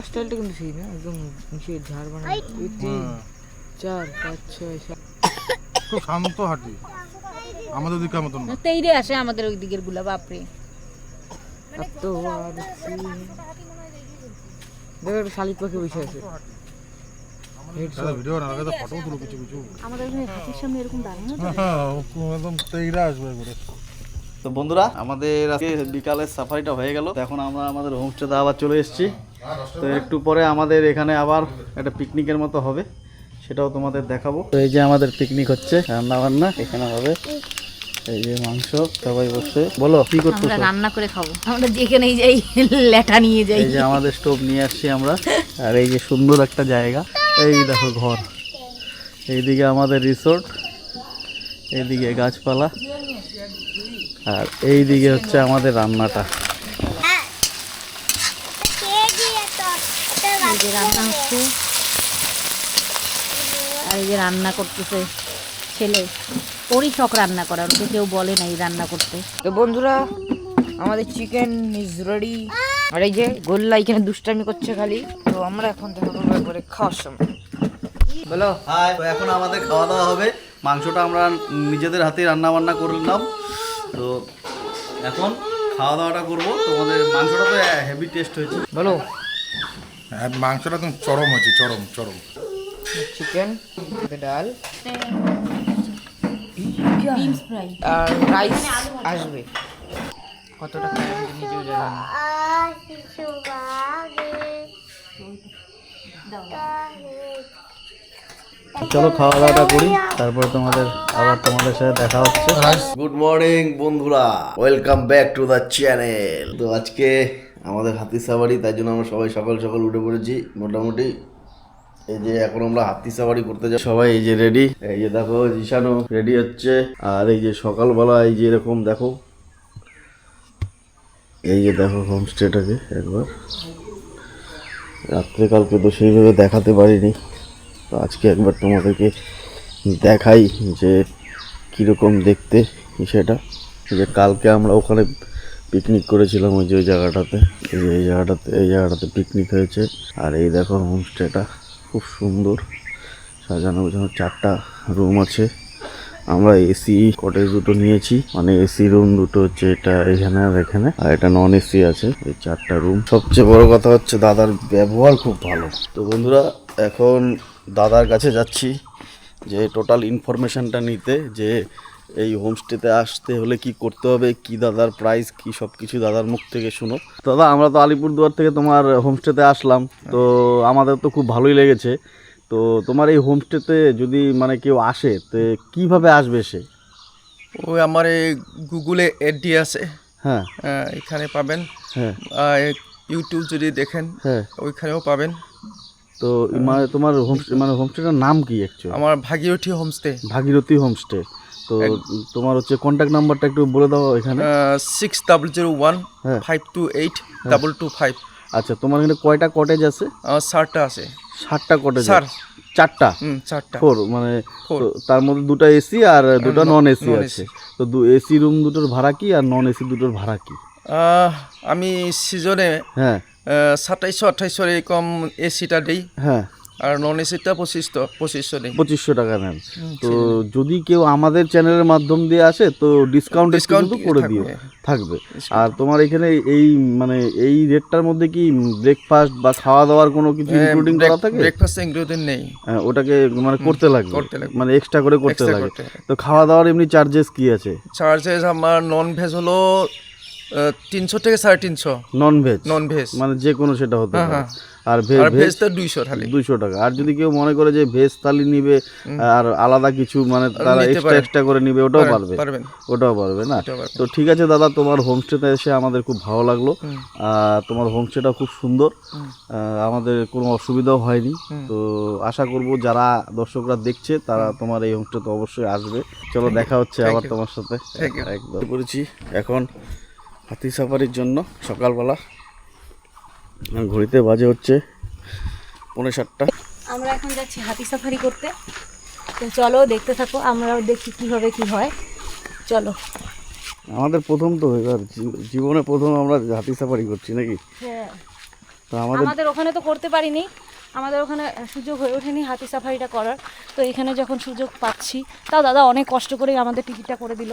স্টাইলটা কিন্তু সেই না একদম নিচে ঝাড় বানানো। 3 4 5 6 7 খুব শান্ত হাঁটি, আমাদের দিকের মতন না। তেইরে আসে আমাদের ওই দিকের গুলা, বাপরে। এত আর দেখো একটা শালিক পাখি বসে আছে। ভিডিও না লাগে ফটো তুলো কিছু কিছু। আমাদের এখানে হাতির সামনে এরকম দাঁড়ানো হ্যাঁ একদম তেইরা আসবে করে। তো বন্ধুরা আমাদের আজকে বিকালের সাফারিটা হয়ে গেল। এখন আমরা আমাদের হোমস্টেতে আবার চলে এসেছি। তো একটু পরে আমাদের এখানে আবার একটা পিকনিকের মতো হবে, সেটাও তোমাদের দেখাবো। তো এই যে আমাদের পিকনিক হচ্ছে, রান্না বান্না এখানে হবে। এই যে মাংস, সবাই বসে বলো কি করছো? আমরা রান্না করে খাবো। আমরা যেখানেই যাই লেটা নিয়ে যাই। এই যে আমাদের স্টোভ নিয়ে আসছি আমরা। আর এই যে সুন্দর একটা জায়গা, এই দেখো ঘর, এইদিকে আমাদের রিসোর্ট, এইদিকে গাছপালা, আর এইদিকে হচ্ছে আমাদের রান্নাটা। এই যে রান্না হচ্ছে, আর এই যে রান্না করতেছে ছেলে। ওরই শখ রান্না করার, ওকে কেউ বলে না এই রান্না করতে। তো বন্ধুরা আমাদের চিকেন ইজ রেডি। আর এই যে গোল্লা এখানে দুষ্টামি করছে খালি। তো আমরা এখন দেখা করবো একবারে খাওয়ার সময়। বলো হাই, তো এখন আমাদের খাওয়া দাওয়া হবে। মাংসটা আমরা নিজেদের হাতে রান্না বান্না করলাম। তো এখন খাওয়া দাওয়াটা করবো। তোমাদের মাংসটা তো হেভি টেস্ট হয়েছে। বলো আর মাংসটা একদম চরম হয়েছে, চরম চরম। চিকেন, ডাল বিনস ফ্রাই। আর রাইস আসবে। কতটা খাই আমি নিজেও জানি না। চলো খাওয়া দাওয়াটা করি, তারপরে তোমাদের সাথে দেখা হচ্ছে। গুড মর্নিং বন্ধুরা, welcome back to the channel. তো আজকে আমাদের হাতি সাফারি, তাই জন্য আমরা সবাই সকাল সকাল উঠে পড়েছি মোটামুটি। এই যে এখন আমরা হাতি সাফারি করতে যাই সবাই। এই যে রেডি, এই যে দেখো জিশানও রেডি হচ্ছে। আর এই যে সকালবেলা এই যে এরকম দেখো, এই যে দেখো হোমস্টেটাকে একবার। রাত্রে কালকে তো সেইভাবে দেখাতে পারিনি, তো আজকে একবার তোমাদেরকে দেখাই যে কীরকম দেখতে সেটা। যে কালকে আমরা ওখানে পিকনিক করেছিলাম ওই যে ওই জায়গাটাতে, এই জায়গাটাতে পিকনিক হয়েছে। আর এই দেখো হোমস্টেটা খুব সুন্দর সাজানো গোছানো, 4টা রুম আছে। আমরা এসি কটেজ দুটো নিয়েছি, মানে এসি রুম দুটো হচ্ছে এটা এখানে আর এখানে, আর এটা নন এসি আছে। এই 4টা রুম। সবচেয়ে বড় কথা হচ্ছে দাদার ব্যবহার খুব ভালো। তো বন্ধুরা এখন দাদার কাছে যাচ্ছি যে টোটাল ইনফরমেশনটা নিতে, যে এই হোমস্টেতে আসতে হলে কি করতে হবে, কি দাদার প্রাইস কি সব কিছু দাদার মুখ থেকে শুনো। দাদা আমরা তো আলিপুরদুয়ার থেকে তোমার হোমস্টেতে আসলাম, তো আমাদের তো খুব ভালোই লেগেছে। তো তোমার এই হোমস্টেতে যদি মানে কেউ আসে তো কিভাবে আসবে সে? ওই আমার এই গুগলে অ্যাড দিয়ে আছে, হ্যাঁ এখানে পাবেন। হ্যাঁ ইউটিউব যদি দেখেন হ্যাঁ। ওইখানেও পাবেন। তো মানে তোমার হোমস্টেটার নাম কি অ্যাকচুয়ালি? আমার ভাগীরথী হোমস্টে। ভাগীরথী হোমস্টে। তো তোমার হচ্ছে কন্ট্যাক্ট নাম্বারটা একটু বলে দাও এখানে। 6001-528-225। আচ্ছা তোমার এখানে কয়টা কটেজ আছে? 4টা আছে। 7টা কটেজ? স্যার 4টা? 4টা। 4 মানে তো তার মধ্যে 2টা এসি আর 2টা নন এসি আছে। তো এসি রুম দুটোর ভাড়া কি আর নন এসি দুটোর ভাড়া কি? আমি সিজনে হ্যাঁ 2700-2800 এরকম এসিটা দিই, হ্যাঁ, আর নন এসিটা 2500 দিই। 2500 টাকা নেন। তো যদি কেউ আমাদের চ্যানেলের মাধ্যম দিয়ে আসে তো ডিসকাউন্ট কিন্তু করে দিও, থাকবে। আর তোমার এখানে এই মানে এই রেটটার মধ্যে কি ব্রেকফাস্ট বা খাওয়া দাওয়ার কোনো কিছু ইনক্লুডিং করা থাকে? ব্রেকফাস্ট ইনক্লুডিং নেই, ওটাকে মানে করতে লাগবে, মানে এক্সট্রা করে করতে লাগে। তো খাওয়া দাওয়ার এমনি চার্জেস কি আছে? চার্জেস আমার নন ভেজ হলো 300 থেকে 350। Non veg? নন ভেজ মানে যে কোনো সেটা হতে পারে। আর ভেজ তো 200 থালি, 200 টাকা। আর যদি কেউ মনে করে যে ভেজ থালি নিবে আর আলাদা কিছু মানে তারা এক্সট্রা করে নিবে, ওটাও পারবে? ওটাও পারবে না? তো ঠিক আছে দাদা, তোমার হোমস্টেতে এসে আমাদের খুব ভালো লাগলো। তোমার হোমস্টেটা খুব সুন্দর, আমাদের কোনো অসুবিধাও হয়নি। তো আশা করব যারা দর্শকরা দেখছে তারা তোমার এই হোমস্টেতে অবশ্যই আসবে। চলো দেখা হচ্ছে আবার তোমার সাথে। একদম করেছি এখন হাতি সাফারির জন্য সকালবেলা, ঘড়িতে বাজে হচ্ছে 7:45। আমরা এখন যাচ্ছি হাতি সাফারি করতে, তো চলো দেখতে থাকো, আমরাও দেখি কিভাবে কি হয়। চলো। আমাদের প্রথম তো এবার জীবনে প্রথম আমরা হাতি সাফারি করছি নাকি? হ্যাঁ, তো আমাদের ওখানে তো করতে পারিনি, আমাদের ওখানে সুযোগ হয়ে ওঠেনি হাতি সাফারিটা করার। তো এখানে যখন সুযোগ পাচ্ছি, তাও দাদা অনেক কষ্ট করে আমাদের টিকিটটা করে দিল,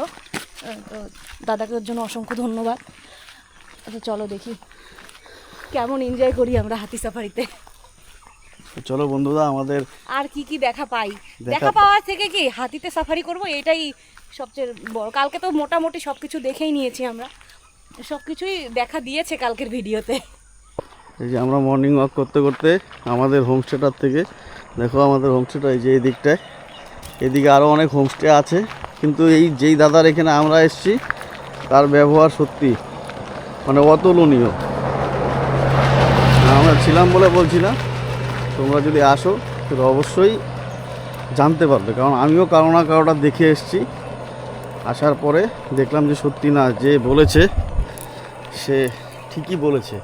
তো দাদাকে ওর জন্য অসংখ্য ধন্যবাদ। আচ্ছা চলো দেখি কেমন এনজয় করি আমরা হাতি সাফারিতে। চলো বন্ধুরা, আমাদের আর কি কি দেখা পাই, দেখা পাওয়ার থেকে কি হাতিতে সাফারি করব এটাই সবচেয়ে বড়। কালকে তো মোটামুটি সব কিছু দেখেই নিয়েছি আমরা, সব কিছুই দেখা দিয়েছে কালকের ভিডিওতে। এই যে আমরা মর্নিং ওয়াক করতে করতে আমাদের হোমস্টেটার থেকে দেখো, আমাদের হোমস্টেটা এই যে এই দিকটায়, এদিকে আরও অনেক হোমস্টে আছে, কিন্তু এই যেই দাদার এখানে আমরা এসেছি তার ব্যবহার সত্যি মানে অতুলনীয়। আমরা ছিলাম বলে বলছি না, তোমরা যদি আসো তো অবশ্যই জানতে পারবে, কারণ আমিও কারো না কারোটা দেখে এসেছি। আসার পরে দেখলাম যে সত্যি না, যে বলেছে সে ঠিকই বলেছে,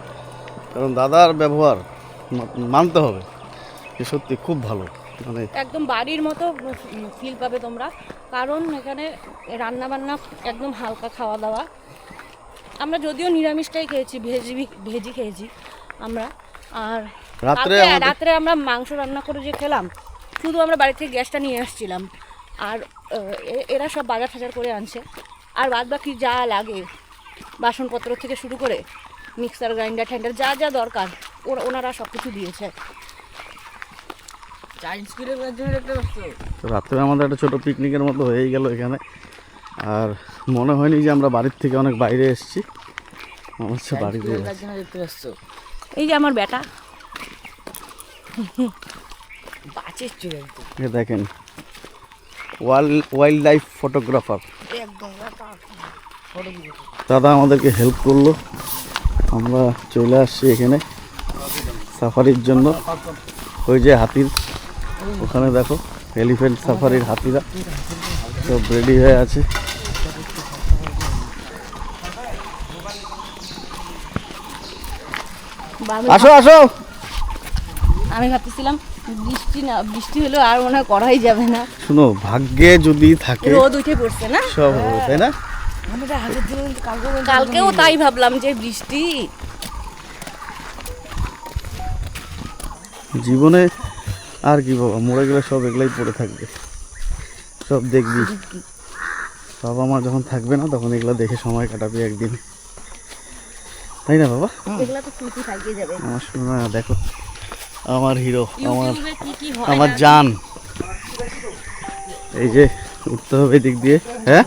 কারণ দাদার ব্যবহার মানতে হবে যে সত্যি খুব ভালো, মানে একদম বাড়ির মতো ফিল পাবে তোমরা, কারণ এখানে রান্না বান্না একদম হালকা খাওয়া দাওয়া। আমরা যদিও নিরামিষটাই খেয়েছি, ভেজি খেয়েছি আমরা। আর রাত্রে আমরা মাংস রান্না করে যে খেলাম, শুধু আমরা বাড়ি থেকে গ্যাসটা নিয়ে আসছিলাম, আর এরা সব বাজার টাজার করে আনছে। আর বাদ বাকি যা লাগে বাসনপত্র থেকে শুরু করে মিক্সার গ্রাইন্ডার ঠ্যান্ডার যা যা দরকার ওনারা সব কিছু দিয়েছে। তো রাত্রে আমাদের একটা ছোটো পিকনিকের মতো হয়েই গেল এখানে, আর মনে হয়নি যে আমরা বাড়ির থেকে অনেক বাইরে এসেছি, মনে হচ্ছে বাড়িতে। এই যে আমার বেটা দেখেন, ওয়াইল্ড লাইফ ফটোগ্রাফার দাদা আমাদেরকে হেল্প করলো। আমরা চলে আসছি এখানে সাফারির জন্য। ওই যে হাতির ওখানে দেখো, এলিফ্যান্ট সাফারির হাতিরা সব রেডি হয়ে আছে। আসো আসো। আমি ভাবতেছিলাম বৃষ্টি হলো আর মনে হয় করাই যাবে না। শুনো, ভাগ্যে যদি থাকে, রোদ উঠে পড়ছে না সব হবে, তাই না? কালকেও তাই ভাবলাম যে বৃষ্টি। জীবনে আর কি বাবা, মরে গেলে সব এগুলাই পড়ে থাকবে, সব দেখবি। বাবা মা যখন থাকবে না তখন এগুলা দেখে সময় কাটাবি একদিন, তাই না বাবা? এগুলা তো স্মৃতি থেকে যাবে। আমার শোনা দেখো, আমার হিরো, আমার জান। এই যে উঠতে হবে এদিক দিয়ে। হ্যাঁ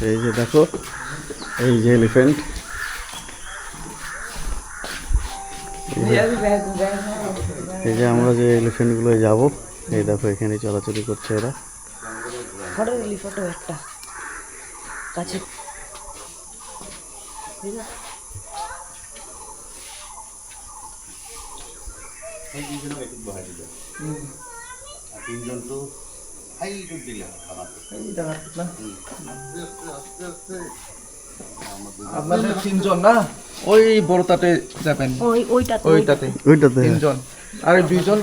এই যে দেখো, এই যে এলিফ্যান্ট। এই যে আমরা যে এলিফ্যান্টগুলো যাবো, এই দেখো এখানে চলাচলি করছে এরা। ফটো দিলি, ফটো একটা কাছে। আপনাদের 3 জন না, ওই বড়টাতে যাবেন, ওইটাতে ওইটাতে 3 জন, আর 2 জন।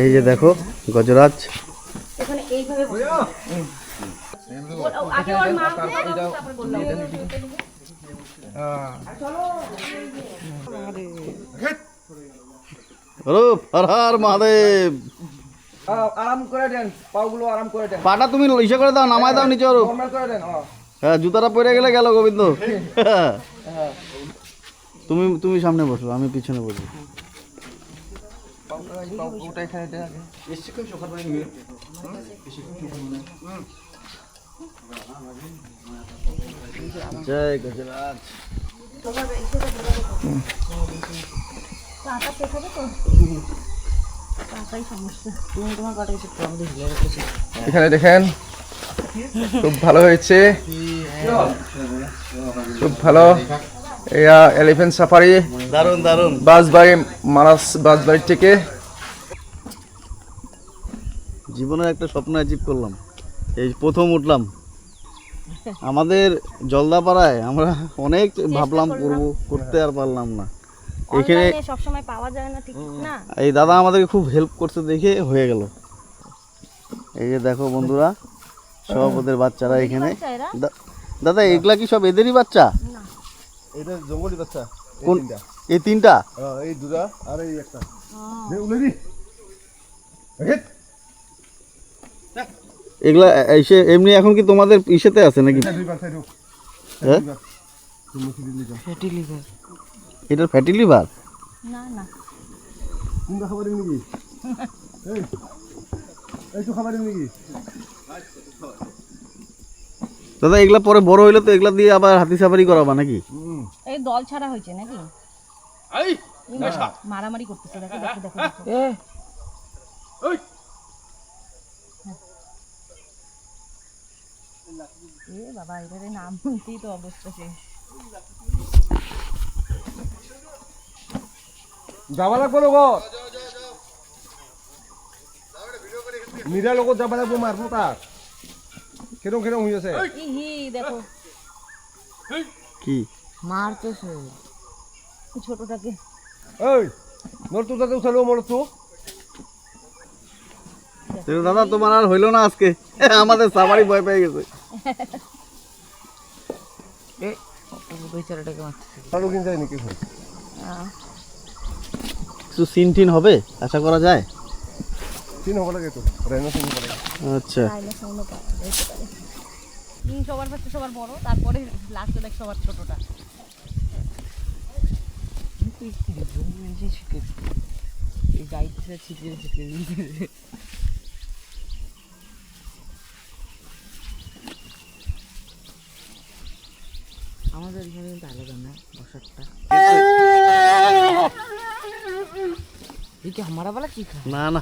এই যে দেখো গজরাজ। এখানে এইভাবে আগে ওর মা তারপর বললাম হর হর মহাদেব। আরাম করে দেন, পাগুলো আরাম করে দেন, পাটা তুমি ইসে করে দাও, নামায় দাও নিচে ওর। নরমাল করে দেন। হ্যাঁ, জুতাটা পরে গেলে গেল গোবিন্দ। তুমি তুমি সামনে বসো, আমি পিছনে বসবো। ওটা এখানে দেন আগে। জয় গজরাজ। এখানে দেখেন, খুব ভালো হয়েছে, খুব ভালো। এলিফ্যান্ট সাফারি দারুন দারুন। বাসবাড়ি, মানাস বাসবাড়ি থেকে। জীবনের একটা স্বপ্ন অ্যাচিভ করলাম, এই প্রথম উঠলাম। আমাদের জলদাপাড়ায় আমরা অনেক ভাবলাম করবো, করতে আর পারলাম না। এখানে সব সময় পাওয়া যায় না, ঠিক না? এই দাদা আমাদেরকে খুব হেল্প করতে দেখে হয়ে গেল। এই যে দেখো বন্ধুরা, সব ওদের বাচ্চারা এখানে। দাদা এগুলা কি সব এদেরই বাচ্চা? এটা জঙ্গলি বাচ্চা। কোন এই তিনটা? এই দুটা আর এই একটা। এগুলা এসে এমনি এখন কি তোমাদের ইসেতে আছে নাকি? হ্যাঁ, ফ্যাটি লিভার। এটার ফ্যাটি লিভার? না না, কোনটা খাবার নাকি? এই তো খাবার নাকি? দাদা এগুলা পরে বড় হইলে তো এগুলা দিয়ে আবার হাতি সাফারি করাবা নাকি? এই দল ছাড়া হয়েছে নাকি? মারামারি করতেছে, দেখো দেখো দেখো। এ বাবা, এটার নাম শুনতেই তো অবস্থা শেষ। যাবা লাগবো লগত, মীরা লগত যাবা লাগবো, মারবো তাক। কেরম কেরম হয়ে আছে? হি দেখো কি মারতেছে ছোটটাকে। এই মোর তো তাতে উঠালো, মোর তো দাদা তোমার আর হইলো না আজকে, আমাদের সাফারি ভয় পেয়ে গেছে। বেচারাটাকে মারতেছে। আরো কিন যায় নাকি? কিছু সিন টিন হবে আশা করা যায়? চিন হবো লাগে তো, রেনো চিন হবো লাগে। আচ্ছা, সবার কাছে সবার বড়, তারপরে লাস্টে দেখ সবার ছোটটা। এই গাইডটা ছিটিয়ে ছিটিয়ে আমাদের এখানে কিন্তু আলাদা না বসারটা। এই কি আমারা বলা কি খা? না না,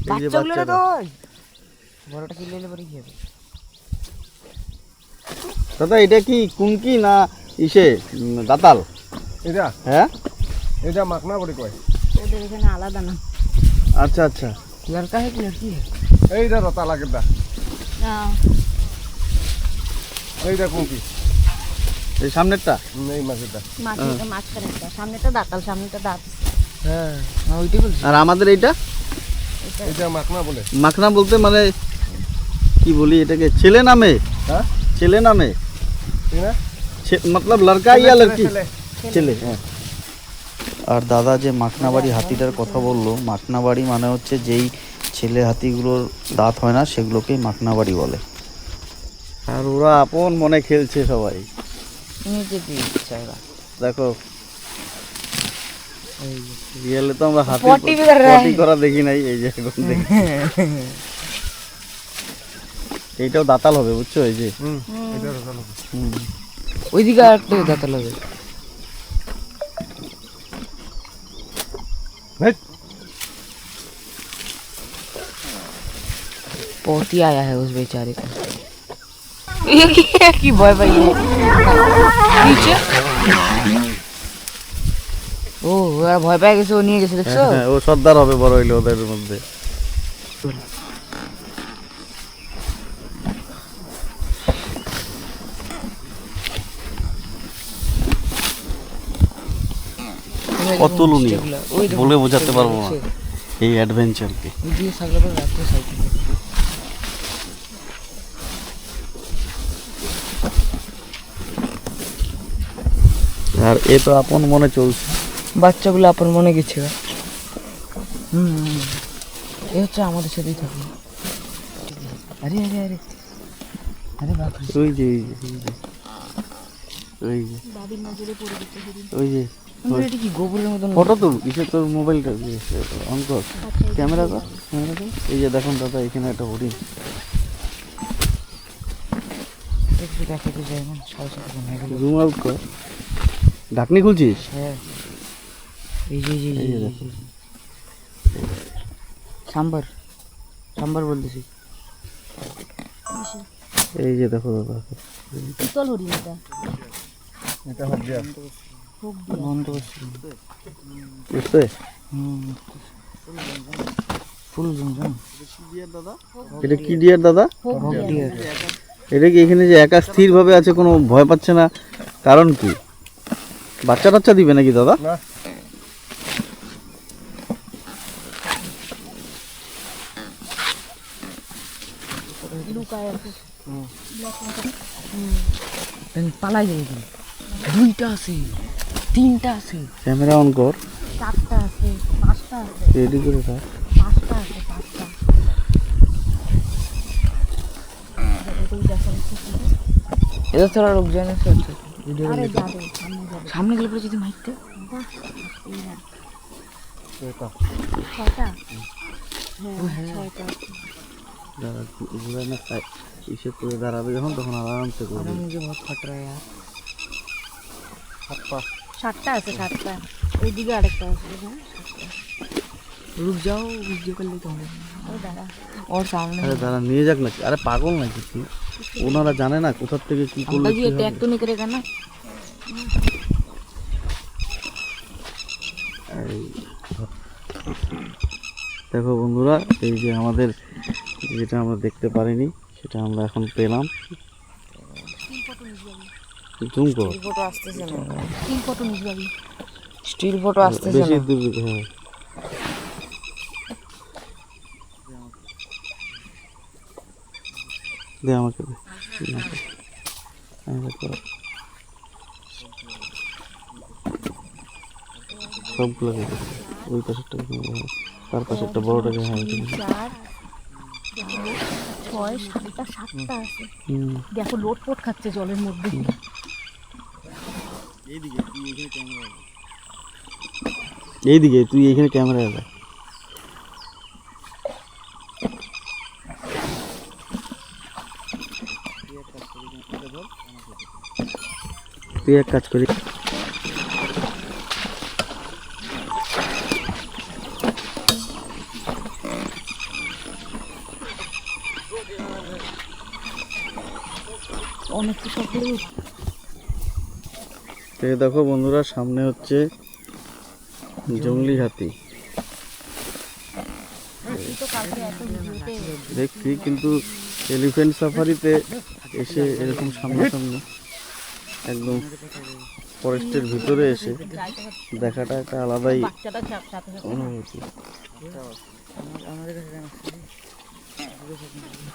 এই যে বাচ্চাগুলো বাচ্চাটা। তো বড়টা কিনলে এলে পরে কি হবে? দাদা এটা কি কুনকি না ইসে দাতাল? এটা হ্যাঁ, এটা মাখনা বলে কয়। ওদের এখানে আলাদা না। আচ্ছা আচ্ছা। লড়কা है कि लड़की है? এইটা রতা লাগে দা, হ্যাঁ, এইটা কোন কি? এই সামনেরটা? এই মাছেরটা। মাঝখানেরটা, সামনেটা দাঁতাল, সামনেটা দাঁত। হ্যাঁ ওইটাই বলছি। আর আমাদের এইটা এটা মাখনা বলে। মাখনা বলতে মানে কি বলি এটাকে? ছেলে নামে? হ্যাঁ ছেলে নামে ঠিক না? मतलब लड़का या लड़की? ছেলে। হ্যাঁ আর দাদা যে মাখনাবাড়ি হাতিটার কথা বললো, মাখনাবাড়ি মানে হচ্ছে যেই ছেলে হাতিগুলোর দাঁত হয় না সেগুলোকেই মাখনাবাড়ি বলে। আর ওরা আপন মনে খেলছে সবাই, দেখো রিয়েলে তো আমরা হাতি পটি করা দেখি নাই, এই যে এখন দেখি। এইটাও দাতাল হবে বুঝছো, এই যে ওইদিকে একটা দাঁতা লাগে। पोती आया है उस बेचारे का। ये की भय पाई है नीचे। ও ওরা ভয় পেয়ে গেছে, ও নিয়ে গেছে দেখছো। ও সর্দার হবে বড় হইলো ওদের মধ্যে। অতুলনীয়, বলে বোঝাতে পারবো না এই অ্যাডভেঞ্চারকে। দিয়ে সাগর পর রাত্রে সাইকেল। আর এ তো আপন মনে চলছে, বাচ্চাগুলো আপন মনে গেছে। এ হচ্ছে আমাদের সাথেই থাকবে। আরে আরে আরে আরে বাপরে, ওই যে ওই যে ওই যে এটা কি গোবরের মতন? ফটো তুল, কিসে তোর মোবাইলটা অন কর, ক্যামেরা কর। এই যে দেখুন দাদা, এখানে একটা হরিণ। একটু দেখাতে যাই না, সাড়ে সাথে বানাই গেল। জুম আউট কর, ঢাকনি খুলছিস? হ্যাঁ এই যে এই যে দেখো, সাম্বার সাম্বার বলতেছি। এই যে দেখো দাদা, পিতল হরিণ এটা। এটা হবে দিয়া বন্ধ করছি। বুঝতে ফুল জমজম। এটা কি ডিয়ার দাদা? হোক ডিয়ার। এটা কি এখানে যে একা স্থির ভাবে আছে, কোনো ভয় পাচ্ছে না, কারণ কি? বাচ্চা টাচ্চা দিবে নাকি দাদা? না পালাই যাবে। দুইটা আছে, তিনটা আছে। ক্যামেরা অন কর, চারটা আছে, পাঁচটা আছে, রেডি করে থাক। পাঁচটা আছে, পাঁচটা। इधर थोड़ा रुक जाने से अच्छा वीडियो আরে যাবে, সামনে যাবে। सामने गले पर যদি মাইকতে ছটা? হ্যাঁ ছয়টা। দাদা ঘুরে না খায়, ইসে করে দাঁড়াবে যখন তখন আরামসে করবে। मुझे बहुत फट रहा है यार। সাতটা আছে, সাতটা। ওইদিকে আরেকটা আছে। হ্যাঁ रुक जाओ, वीडियो कर लेते हैं। ওই দাঁড়া। और सामने আরে দাঁড়া, নিয়ে যাক নাকি? আরে পাগল নাকি তুই? ওনারা জানে না কোথার থেকে কি করলে अंकल কি जी হবে। अटैक तो नहीं करेगा ना? দেখো বন্ধুরা, এই যে আমাদের যেটা আমরা দেখতে পারিনি সেটা আমরা এখন পেলাম। জুম কর, फोटो आस्ते से ना, তিন ফটো নিয়ে যাবি। स्टिल फोटो आस्ते से বেশি ना। দূর, হ্যাঁ। দে আমাকে দে, সবগুলো ওই পাশেরটা, তার পাশেরটা বড়টাকে, হ্যাঁ। 4 6 7টা, 7টা আছে। দেখো লোটপোট খাচ্ছে জলের মধ্যে। এইদিকে তুই এইখানে ক্যামেরা আছে। তুই এক কাজ করি, অনেক তো সকলে দেখো বন্ধুরা, সামনে হচ্ছে জংলি হাতি। দেখছি কিন্তু এলিফ্যান্ট সাফারিতে এসে এরকম সামনাসামনি একদম ফরেস্টের ভিতরে এসে দেখাটা একটা আলাদাই অনুভূতি।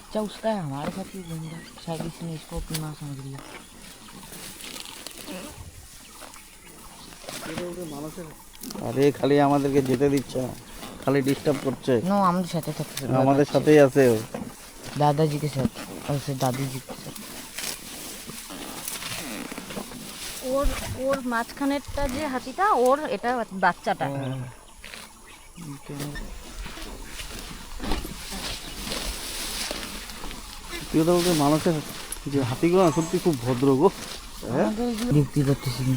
अच्छा उसका है, हमारे साथ ही बंदा शायद इसने इसको अपनी माँ समझ लिया। মানুষের আরে খালি আমাদেরকে যেতে দিচ্ছে না, খালি ডিস্টার্ব করছে। নো আমাদের সাথে থাকছে, আমাদের সাথেই আছে ও। दादाजी के साथ और से दादी जी के साथ। ওর মাঝখানেরটা যে হাতিটা, ওর এটা বাচ্চাটা। তুই তো বলতে মানুষের যে হাতিগুলো না সত্যি খুব ভদ্র গো। হ্যাঁ দেখতে পাচ্ছি না।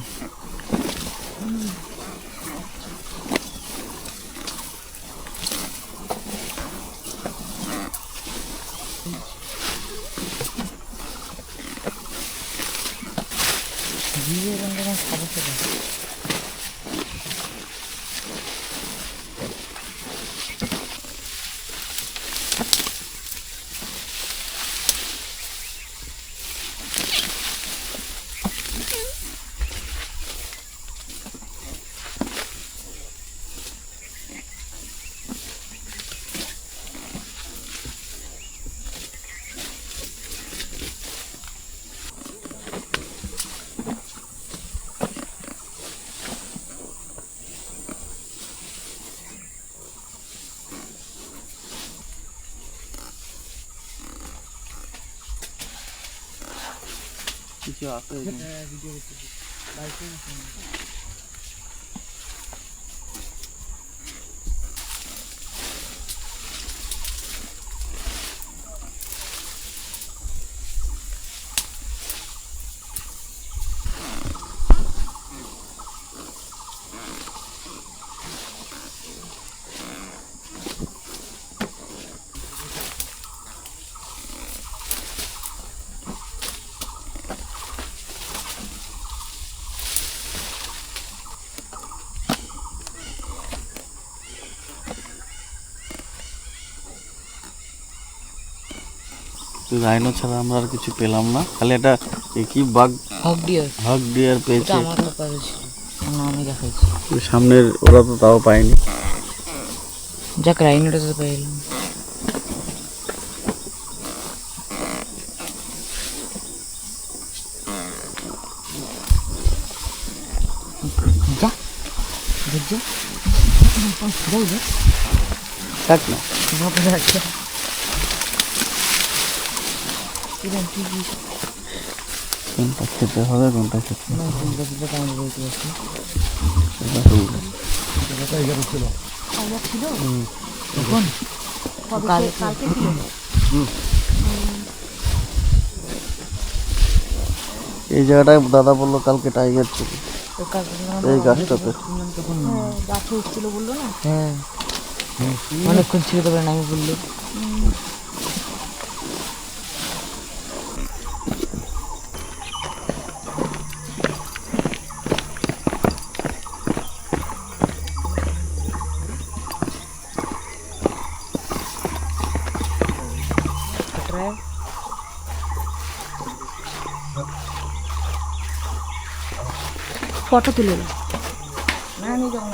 কিছু আছে রাইনো ছাড়া আমরা আর কিছু পেলাম না, খালি একটা কি বাঘ হক ডিয়ার, হক ডিয়ার এটা পেয়েছে। আমার ব্যাপারে ছিল না, আমি দেখাইছি। সামনের ওরা তো তাও পায়নি। যাক রাইনোটা তো পাইলাম। যা বুঝছো যাও যা থাক না, বাপরে আচ্ছা কোনটা খেতে হবে কোনটা খেতে হবে না চিন্তা চিন্তা কেমন বলতে পারছি। এখন কালকে এই জায়গাটায় দাদা বললো কালকে টাইগার ছিল এই গাছটাতে। গাছে উঠছিল বললো না? হ্যাঁ অনেকক্ষণ ছিল, তবে আমি বললো ফটো তুলে না আমি যখন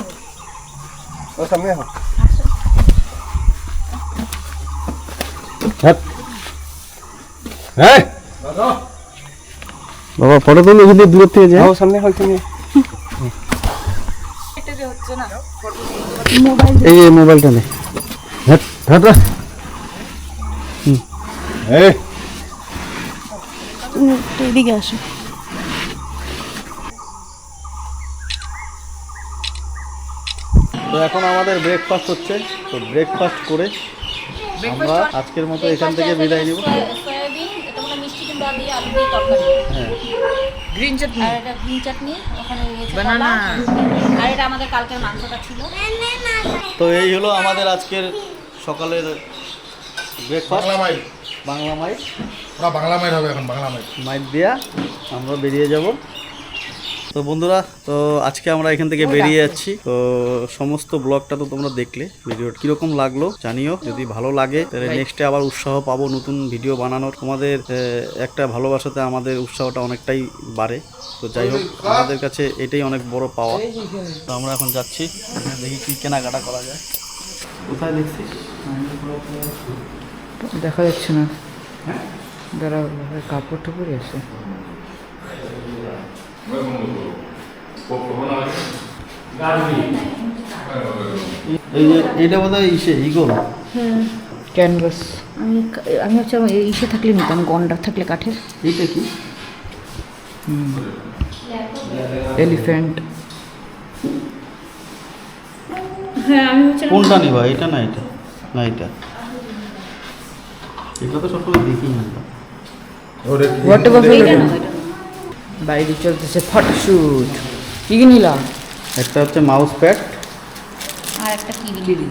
বাবা ফটো তুলে যদি দূর থেকে যায় সামনে এই যে মোবাইলটা নে। এদিকে আসো। তো এখন আমাদের ব্রেকফাস্ট হচ্ছে, তো ব্রেকফাস্ট করে আমরা আজকের মতো এখান থেকে বিদায় নিব। সয়াবিন, এটা মানে মিষ্টি কুমড়া দিয়ে আলু দিয়ে তরকারি, হ্যাঁ গ্রিন চাটনি, আর এটা গ্রিন চাটনি, ওখানে রয়েছে বানানা, আর এটা আমাদের কালকের মাংসটা ছিল। তো এই হলো আমাদের আজকের সকালের ব্রেকফাস্ট। বাংলা মাইট ওরা বাংলা মাইট হবে এখন, বাংলা মাইট মাইট দিয়া আমরা বেরিয়ে যাব। তো বন্ধুরা, তো আজকে আমরা এখান থেকে বেরিয়ে যাচ্ছি। তো সমস্ত ব্লগটা তো তোমরা দেখলে, ভিডিওটা কিরকম লাগলো জানিও। যদি ভালো লাগে তাহলে নেক্সটে আবার উৎসাহ পাবো নতুন ভিডিও বানানোর। তোমাদের একটা ভালোবাসাতে আমাদের উৎসাহটা অনেকটাই বাড়ে। তো যাই হোক, আমাদের কাছে এটাই অনেক বড় পাওয়া। তো আমরা এখন যাচ্ছি, দেখি কি কেনাকাটা করা যায়। কোথায় দেখছিস? দেখা যাচ্ছে না, দাঁড়া কাপড় টাপড়ই আছে। এই যে এটা বোধহয় ইগল। ক্যানভাস আমি হচ্ছে ইসে থাকলে নিতাম, গন্ডার থাকলে কাঠের। এইটা কি? এলিফ্যান্ট। কোনটা নিবা? এটা না এটা? না এটা। এগুলো তো সবসময় দেখি না। হোয়াট এভার বাইরে চলতেছে ফটোশুট। কি কি নিলাম? একটা হচ্ছে মাউস প্যাড, আর একটা কিরি।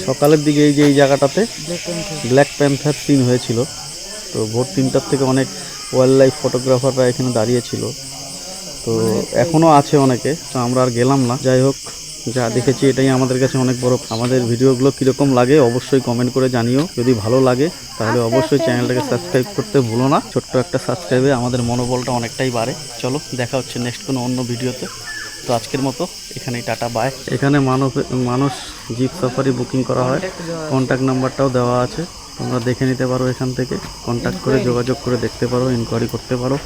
সকালের দিকে এই যে এই জায়গাটাতে ব্ল্যাক প্যান্থার সিন হয়েছিল। তো ভোর 3টার থেকে অনেক ওয়াইল্ড লাইফ ফটোগ্রাফাররা এখানে দাঁড়িয়েছিল। তো এখনও আছে অনেকে, তো আমরা আর গেলাম না। যাই হোক, যা দেখেছি এটাই আমাদের কাছে অনেক বড়। আমাদের ভিডিওগুলো কীরকম লাগে অবশ্যই কমেন্ট করে জানিও। যদি ভালো লাগে তাহলে অবশ্যই চ্যানেলটাকে সাবস্ক্রাইব করতে ভুলো না। ছোট্ট একটা সাবস্ক্রাইবে আমাদের মনোবলটা অনেকটাই বাড়ে। চলো, দেখা হচ্ছে নেক্সট কোনো অন্য ভিডিওতে। তো আজকের মতো এখানেই টাটা, বাই। এখানে মানুষ জিপ সাফারি বুকিং করা হয়, কন্ট্যাক্ট নাম্বারটাও দেওয়া আছে, তোমরা দেখে নিতে পারো। এখান থেকে কন্ট্যাক্ট করে যোগাযোগ করে দেখতে পারো, ইনকোয়ারি করতে পারো।